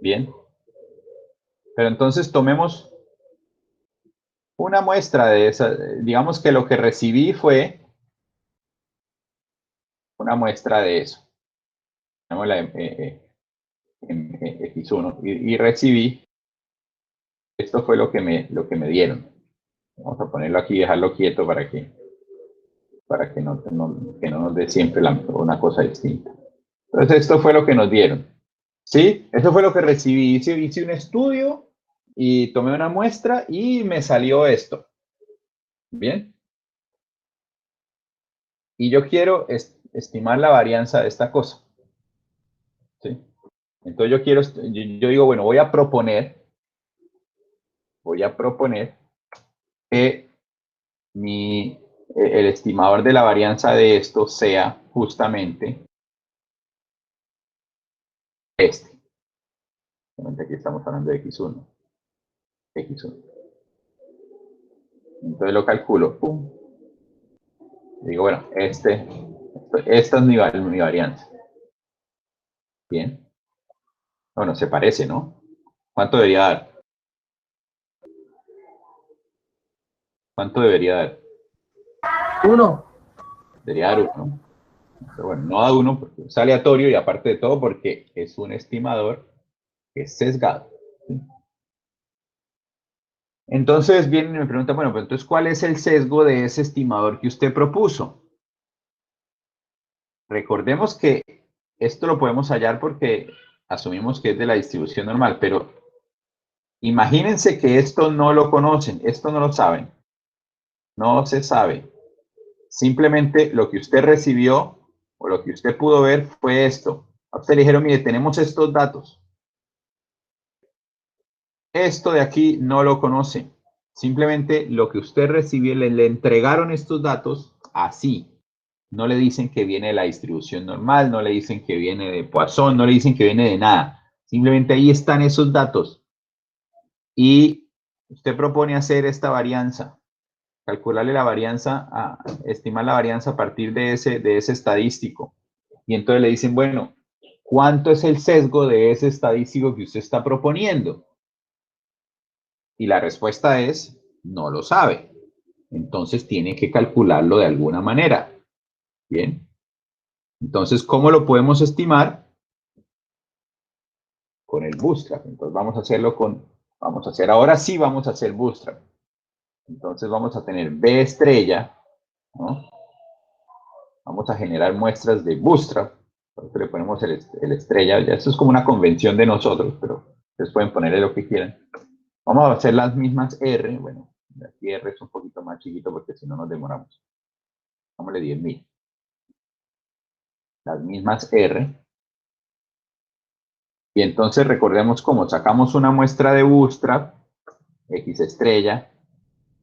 Bien. Pero entonces tomemos una muestra de esa. Digamos que lo que recibí fue una muestra de eso. Llamémosla en X1. Y recibí, esto fue lo que me dieron. Vamos a ponerlo aquí y dejarlo quieto para que no nos dé siempre una cosa distinta. Entonces, esto fue lo que nos dieron. ¿Sí? Eso fue lo que recibí. Hice un estudio y tomé una muestra y me salió esto. ¿Bien? Y yo quiero estimar la varianza de esta cosa. ¿Sí? Entonces yo digo, bueno, voy a proponer que el estimador de la varianza de esto sea justamente este. Aquí estamos hablando de X1. Entonces lo calculo. ¡Pum! Digo, bueno, esta es mi varianza. Bien. Bueno, se parece, ¿no? ¿Cuánto debería dar? ¿Cuánto debería dar? 1. Debería dar 1. Pero bueno, no da 1 porque es aleatorio y aparte de todo porque es un estimador que es sesgado. ¿Sí? Entonces vienen y me preguntan, bueno, pues entonces, ¿cuál es el sesgo de ese estimador que usted propuso? Recordemos que esto lo podemos hallar porque asumimos que es de la distribución normal, pero imagínense que esto no lo conocen, esto no lo saben, no se sabe. Simplemente lo que usted recibió o lo que usted pudo ver fue esto. A usted le dijeron, mire, tenemos estos datos. Esto de aquí no lo conoce. Simplemente lo que usted recibió, le entregaron estos datos así. No le dicen que viene de la distribución normal, no le dicen que viene de Poisson, no le dicen que viene de nada. Simplemente ahí están esos datos. Y usted propone hacer esta varianza, calcularle la varianza, estimar la varianza a partir de ese estadístico. Y entonces le dicen, bueno, ¿cuánto es el sesgo de ese estadístico que usted está proponiendo? Y la respuesta es, no lo sabe. Entonces tiene que calcularlo de alguna manera. Bien. Entonces, ¿cómo lo podemos estimar? Con el bootstrap. Entonces vamos a hacerlo ahora sí vamos a hacer bootstrap. Entonces vamos a tener B estrella, ¿no? Vamos a generar muestras de bootstrap. Por eso le ponemos el estrella. Ya esto es como una convención de nosotros, pero ustedes pueden ponerle lo que quieran. Vamos a hacer las mismas R. Bueno, Aquí R es un poquito más chiquito porque si no nos demoramos. Pongámosle 10.000. Las mismas R. Y entonces recordemos cómo sacamos una muestra de bootstrap, X estrella,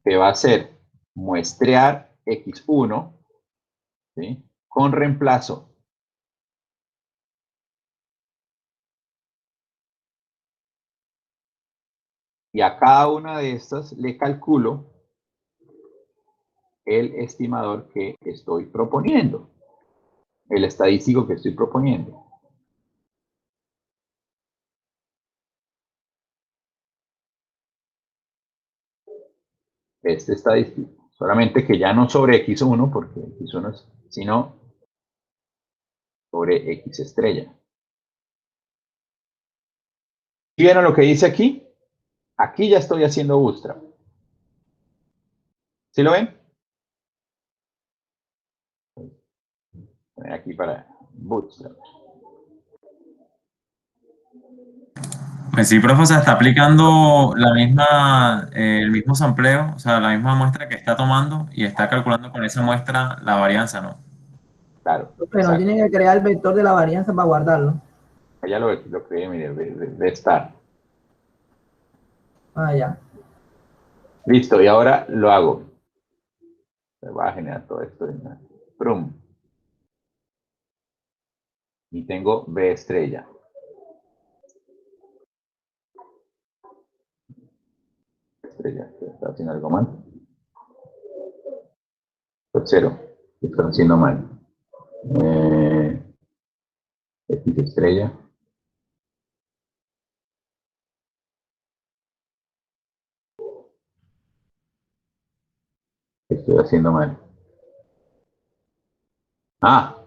que va a ser muestrear X1, ¿sí? Con reemplazo. Y a cada una de estas le calculo el estimador que estoy proponiendo, el estadístico que estoy proponiendo. Este estadístico, solamente que ya no sobre X1, porque X1 es, sino sobre X estrella. ¿Sí vieron lo que dice aquí? Aquí ya estoy haciendo bootstrap. ¿Sí lo ven? Aquí para bootstrap. Pues sí, profe, o sea, está aplicando la misma, el mismo sampleo, o sea, la misma muestra que está tomando y está calculando con esa muestra la varianza, ¿no? Claro. Pero no tiene que crear el vector de la varianza para guardarlo. Ya lo creé, mire, de estar. Ah, ya. Listo, y ahora lo hago. Se va a generar todo esto. Prum. Y tengo B estrella. Estrella, está haciendo algo mal. Cero, está haciendo mal. X estrella. Estoy haciendo mal. Ah,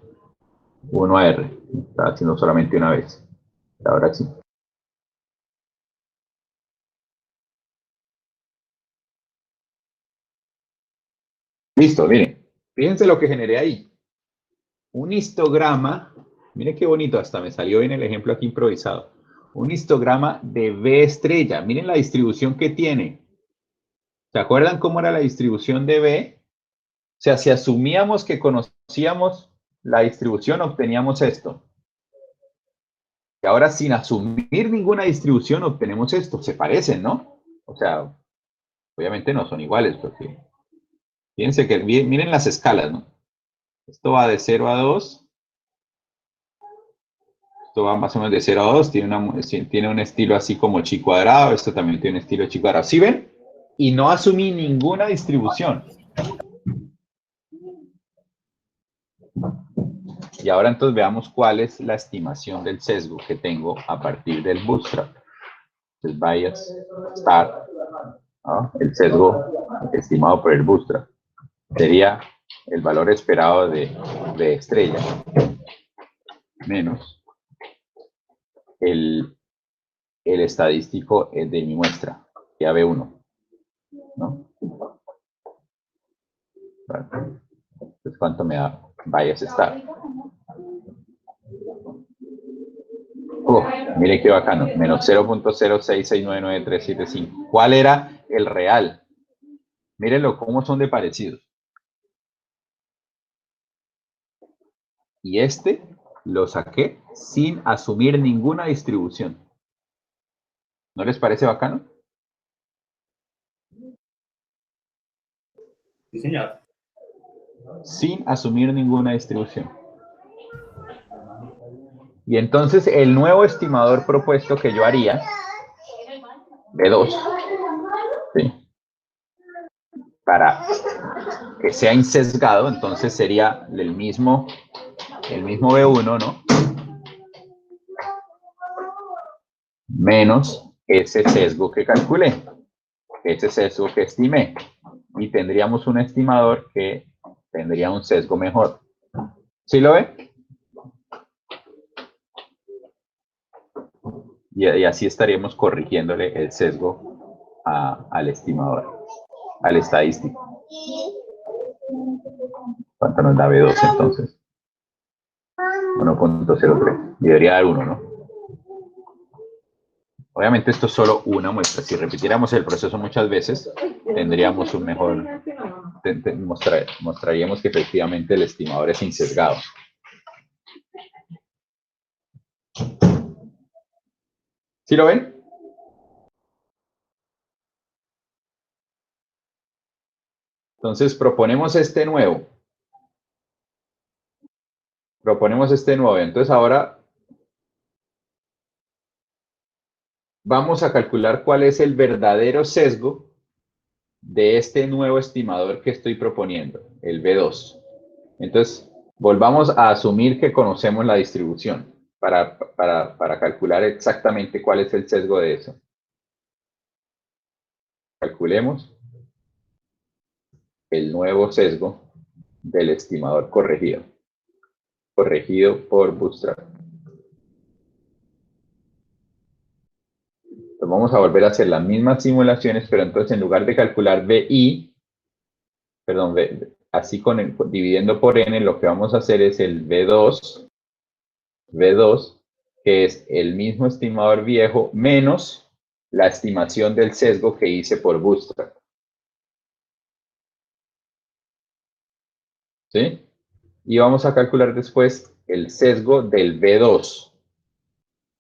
1R. Estaba haciendo solamente una vez. Ahora sí. Listo, miren. Fíjense lo que generé ahí. Un histograma. Miren qué bonito, hasta me salió bien el ejemplo aquí improvisado. Un histograma de B estrella. Miren la distribución que tiene. ¿Se acuerdan cómo era la distribución de B? O sea, si asumíamos que conocíamos la distribución, obteníamos esto. Y ahora, sin asumir ninguna distribución, obtenemos esto. Se parecen, ¿no? O sea, obviamente no son iguales, porque fíjense que miren las escalas, ¿no? Esto va de 0 a 2. Esto va más o menos de 0 a 2. Tiene un estilo así como chi cuadrado. Esto también tiene un estilo chi cuadrado. ¿Sí ven? Y no asumí ninguna distribución. Y ahora entonces veamos cuál es la estimación del sesgo que tengo a partir del bootstrap. Entonces bias star, ¿no? El sesgo estimado por el bootstrap sería el valor esperado de estrella menos el estadístico de mi muestra, ya B1, ¿no? Entonces, ¿cuánto me da bias star? Mire qué bacano, menos 0.066999375. ¿Cuál era el real? Mírenlo cómo son de parecidos. Y este lo saqué sin asumir ninguna distribución. ¿No les parece bacano? Sí, señor. Sin asumir ninguna distribución. Y entonces el nuevo estimador propuesto que yo haría, B2, ¿sí? Para que sea insesgado, entonces sería el mismo B1, ¿no? Menos ese sesgo que calculé, ese sesgo que estimé. Y tendríamos un estimador que tendría un sesgo mejor. ¿Sí lo ve? Y así estaríamos corrigiéndole el sesgo al estimador, al estadístico. ¿Cuánto nos da B2 entonces? 1.03. Y debería dar 1, ¿no? Obviamente esto es solo una muestra. Si repitiéramos el proceso muchas veces, tendríamos un mejor, mostraríamos que efectivamente el estimador es insesgado. ¿Sí lo ven? Entonces proponemos este nuevo. Entonces ahora vamos a calcular cuál es el verdadero sesgo de este nuevo estimador que estoy proponiendo, el B2. Entonces, volvamos a asumir que conocemos la distribución para calcular exactamente cuál es el sesgo de eso. Calculemos el nuevo sesgo del estimador corregido por Bootstrap. Entonces vamos a volver a hacer las mismas simulaciones, pero entonces en lugar de calcular BI, perdón, así dividiendo por N, lo que vamos a hacer es el V2, que es el mismo estimador viejo, menos la estimación del sesgo que hice por Bootstrap. ¿Sí? Y vamos a calcular después el sesgo del V2.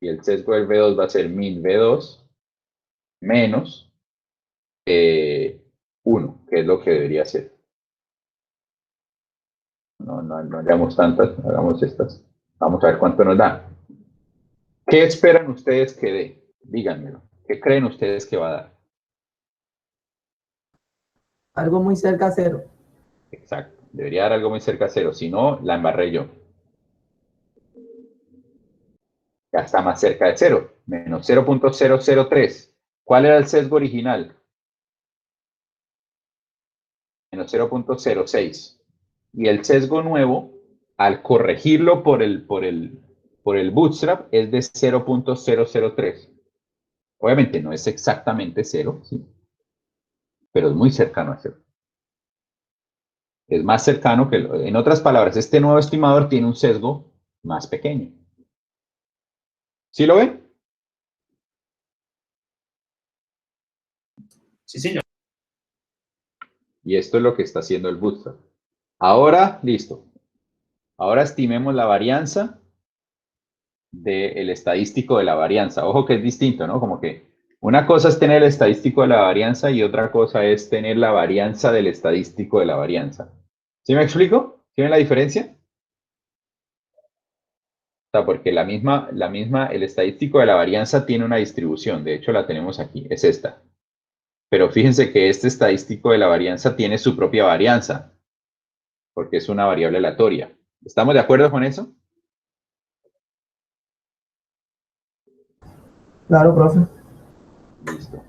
Y el sesgo del V2 va a ser 1000V2 menos 1, que es lo que debería ser. No hagamos tantas, hagamos estas. Vamos a ver cuánto nos da. ¿Qué esperan ustedes que dé? Díganmelo. ¿Qué creen ustedes que va a dar? Algo muy cerca a 0. Exacto. Debería dar algo muy cerca a 0. Si no, la embarré yo. Ya está más cerca de 0. Menos 0.003. ¿Cuál era el sesgo original? Menos 0.06. Y el sesgo nuevo, al corregirlo por el Bootstrap, es de 0.003. Obviamente no es exactamente 0, ¿sí? Pero es muy cercano a 0. Es más cercano que, en otras palabras, este nuevo estimador tiene un sesgo más pequeño. ¿Sí lo ven? Sí, señor. Y esto es lo que está haciendo el Bootstrap. Ahora, listo. Ahora estimemos la varianza del estadístico de la varianza. Ojo que es distinto, ¿no? Como que una cosa es tener el estadístico de la varianza y otra cosa es tener la varianza del estadístico de la varianza. ¿Sí me explico? ¿Sí ven la diferencia? O sea, porque el estadístico de la varianza tiene una distribución. De hecho, la tenemos aquí. Es esta. Pero fíjense que este estadístico de la varianza tiene su propia varianza, porque es una variable aleatoria. ¿Estamos de acuerdo con eso? Claro, profe. Listo.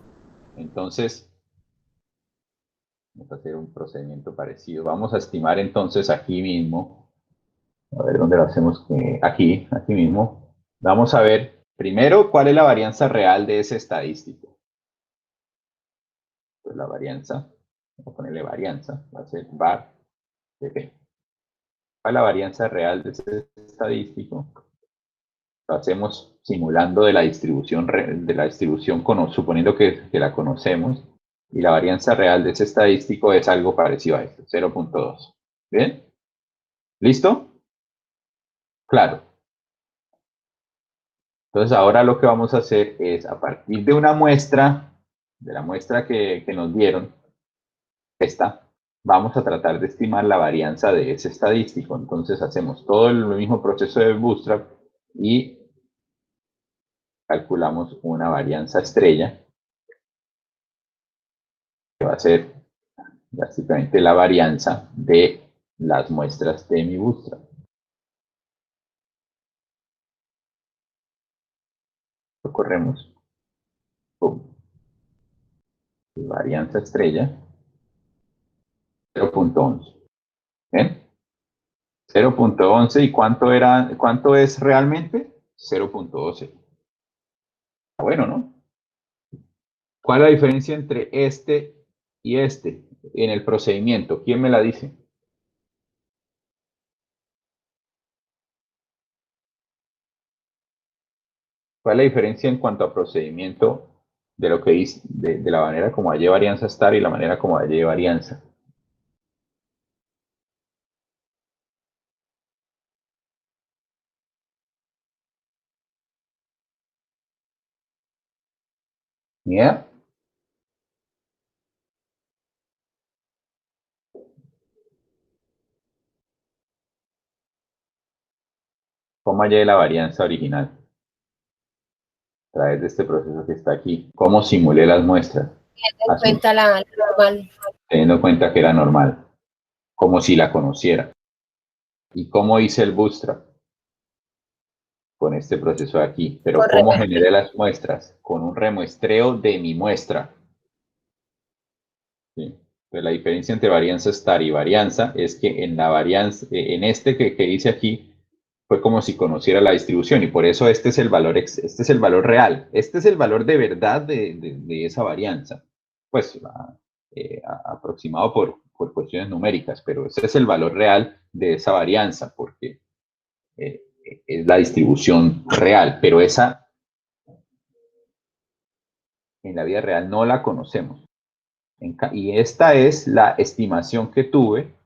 Entonces, vamos a hacer un procedimiento parecido. Vamos a estimar entonces aquí mismo. A ver dónde lo hacemos. Aquí mismo. Vamos a ver primero cuál es la varianza real de ese estadístico. Pues la varianza, vamos a ponerle varianza, va a ser var de p. ¿Cuál es la varianza real de ese estadístico? Lo hacemos simulando de la distribución, suponiendo que la conocemos, y la varianza real de ese estadístico es algo parecido a esto, 0.2. ¿Bien? ¿Listo? Claro. Entonces ahora lo que vamos a hacer es, a partir de una muestra, de la muestra que nos dieron, esta, vamos a tratar de estimar la varianza de ese estadístico. Entonces hacemos todo el mismo proceso de Bootstrap y calculamos una varianza estrella, que va a ser básicamente la varianza de las muestras de mi Bootstrap. Lo corremos. Pum. Varianza estrella 0.11. ¿Ven? 0.11 y ¿cuánto es realmente? 0.12. Bueno, ¿no? ¿Cuál es la diferencia entre este y este en el procedimiento? ¿Quién me la dice? ¿Cuál es la diferencia en cuanto a procedimiento de lo que dice, de la manera como hallé varianza estar y la manera como hallé varianza. ¿Ni idea? ¿Cómo hallé la varianza original? A través de este proceso que está aquí. ¿Cómo simulé las muestras? En cuenta la normal. Teniendo en cuenta que era normal. Como si la conociera. ¿Y cómo hice el bootstrap? Con este proceso de aquí. Pero Correcto. ¿cómo generé las muestras? Con un remuestreo de mi muestra. ¿Sí? Pues la diferencia entre varianza estar y varianza es que en la varianza, en este que hice aquí, fue como si conociera la distribución y por eso este es el valor, este es el valor real. Este es el valor de verdad de esa varianza. Pues aproximado por cuestiones numéricas, pero ese es el valor real de esa varianza porque es la distribución real, pero esa en la vida real no la conocemos. Y esta es la estimación que tuve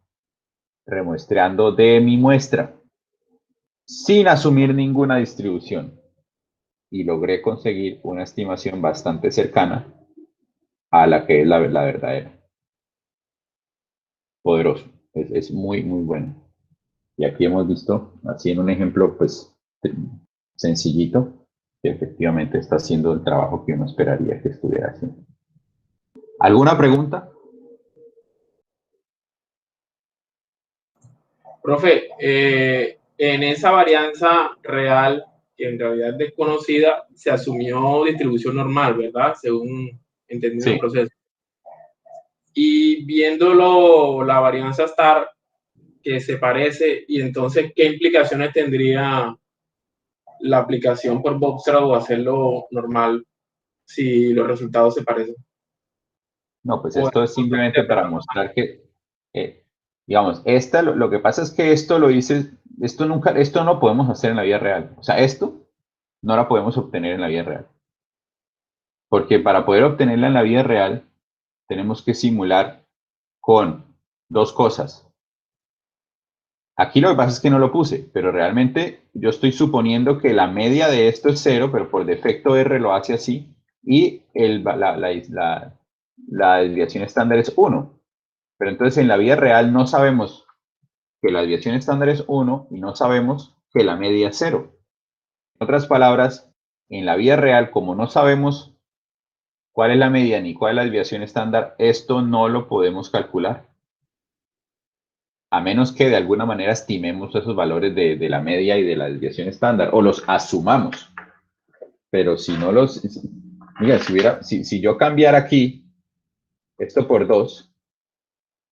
remuestreando de mi muestra sin asumir ninguna distribución. Y logré conseguir una estimación bastante cercana a la que es la verdadera. Poderoso. Es muy, muy bueno. Y aquí hemos visto, así en un ejemplo, pues, sencillito, que efectivamente está haciendo el trabajo que uno esperaría que estuviera haciendo. ¿Alguna pregunta? Profe, en esa varianza real, que en realidad es desconocida, se asumió distribución normal, ¿verdad? Según entendiendo el Sí. proceso. Y viéndolo, la varianza estar, que se parece, y entonces, ¿qué implicaciones tendría la aplicación por Bootstrap o hacerlo normal si los resultados se parecen? No, pues O esto es simplemente para mostrar que, digamos, lo que pasa es que esto lo hice, esto no podemos hacer en la vida real. O sea, esto no la podemos obtener en la vida real. Porque para poder obtenerla en la vida real, tenemos que simular con dos cosas. Aquí lo que pasa es que no lo puse, pero realmente yo estoy suponiendo que la media de esto es 0, pero por defecto R lo hace así, y la desviación estándar es 1. Pero entonces en la vida real no sabemos que la desviación estándar es 1 y no sabemos que la media es 0. En otras palabras, en la vida real, como no sabemos cuál es la media ni cuál es la desviación estándar, esto no lo podemos calcular. A menos que de alguna manera estimemos esos valores de la media y de la desviación estándar, o los asumamos. Pero si no los... Mira, si yo cambiara aquí esto por 2,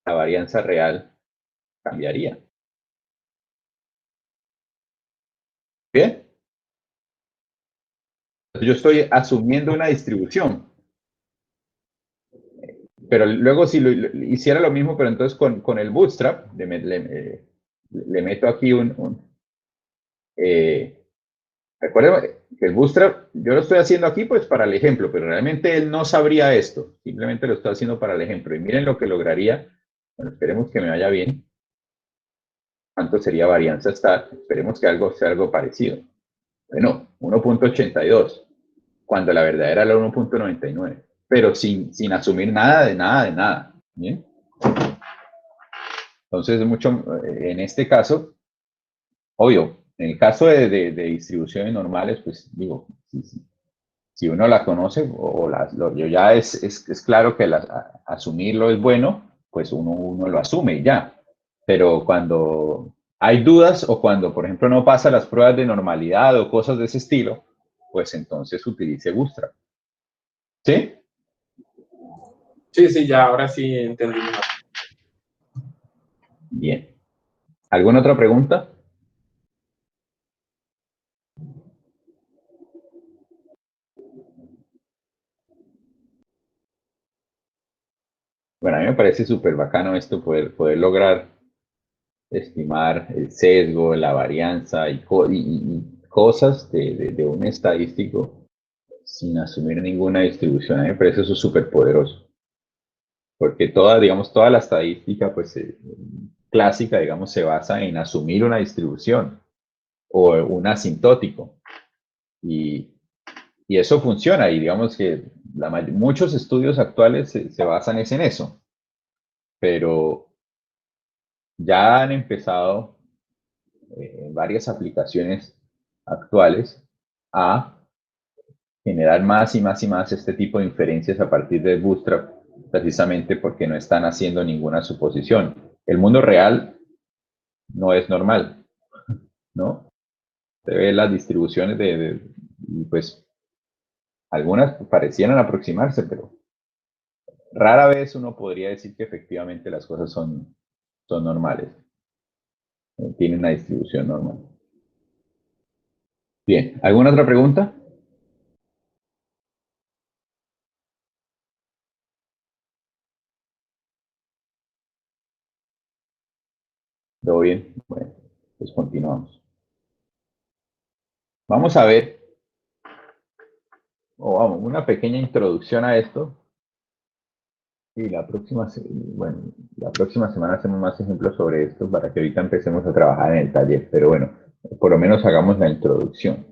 la varianza real cambiaría. ¿Bien? Yo estoy asumiendo una distribución. Pero luego si hiciera lo mismo, pero entonces con el Bootstrap, le meto aquí recuerden que el Bootstrap, yo lo estoy haciendo aquí pues para el ejemplo, pero realmente él no sabría esto. Simplemente lo estoy haciendo para el ejemplo. Y miren lo que lograría. Bueno, esperemos que me vaya bien. ¿Cuánto sería varianza estar? Esperemos que sea algo parecido. Bueno, 1.82, cuando la verdadera era la 1.99, pero sin asumir nada de nada de nada. ¿Bien? Entonces, en este caso, obvio, en el caso de distribuciones normales, pues digo, si uno la conoce yo ya es claro que asumirlo es bueno, pues uno lo asume y ya. Pero cuando hay dudas o cuando, por ejemplo, no pasa las pruebas de normalidad o cosas de ese estilo, pues entonces utilice Bootstrap. ¿Sí? Sí, ya, ahora sí entendí. Bien. ¿Alguna otra pregunta? Bueno, a mí me parece súper bacano esto, poder lograr estimar el sesgo, la varianza y cosas de un estadístico sin asumir ninguna distribución. A mí me parece eso súper poderoso. Porque toda, digamos, toda la estadística, pues, clásica, digamos, se basa en asumir una distribución o un asintótico. Y eso funciona. Y digamos que muchos estudios actuales se basan en eso. Pero ya han empezado varias aplicaciones actuales a generar más y más y más este tipo de inferencias a partir de Bootstrap, precisamente porque no están haciendo ninguna suposición. El mundo real no es normal, ¿no? Se ve las distribuciones y pues algunas parecieran aproximarse, pero rara vez uno podría decir que efectivamente las cosas son normales. Tienen una distribución normal. Bien, ¿alguna otra pregunta? ¿Todo bien? Bueno, pues continuamos. Vamos a ver, vamos, una pequeña introducción a esto. Y la próxima semana hacemos más ejemplos sobre esto para que ahorita empecemos a trabajar en el taller. Pero bueno, por lo menos hagamos la introducción.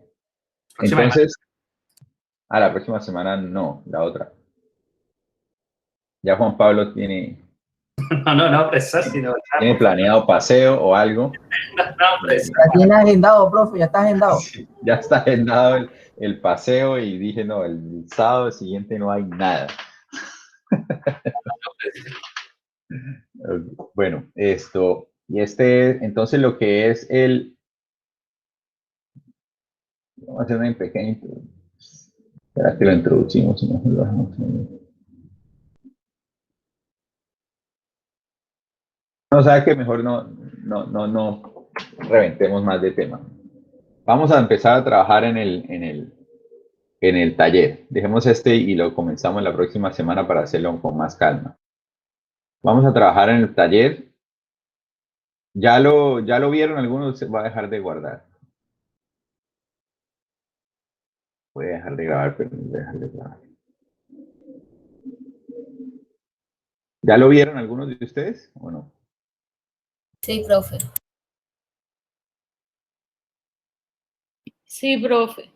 Entonces, a la próxima semana no, la otra. Ya Juan Pablo tiene planeado paseo o algo. Ya tiene agendado, profe, ya está agendado. Sí, ya está agendado el paseo y dije, no, el sábado siguiente no hay nada. Bueno, entonces lo que es vamos a hacer una pequeña introducción. ¿Será que lo introducimos? No, sabe que mejor no reventemos más de tema. Vamos a empezar a trabajar en el taller. Dejemos y lo comenzamos la próxima semana para hacerlo con más calma. Vamos a trabajar en el taller. ¿Ya lo vieron? Algunos se va a dejar de guardar. Voy a dejar de grabar, pero no voy a dejar de grabar. ¿Ya lo vieron algunos de ustedes o no? Sí, profe. Sí, profe.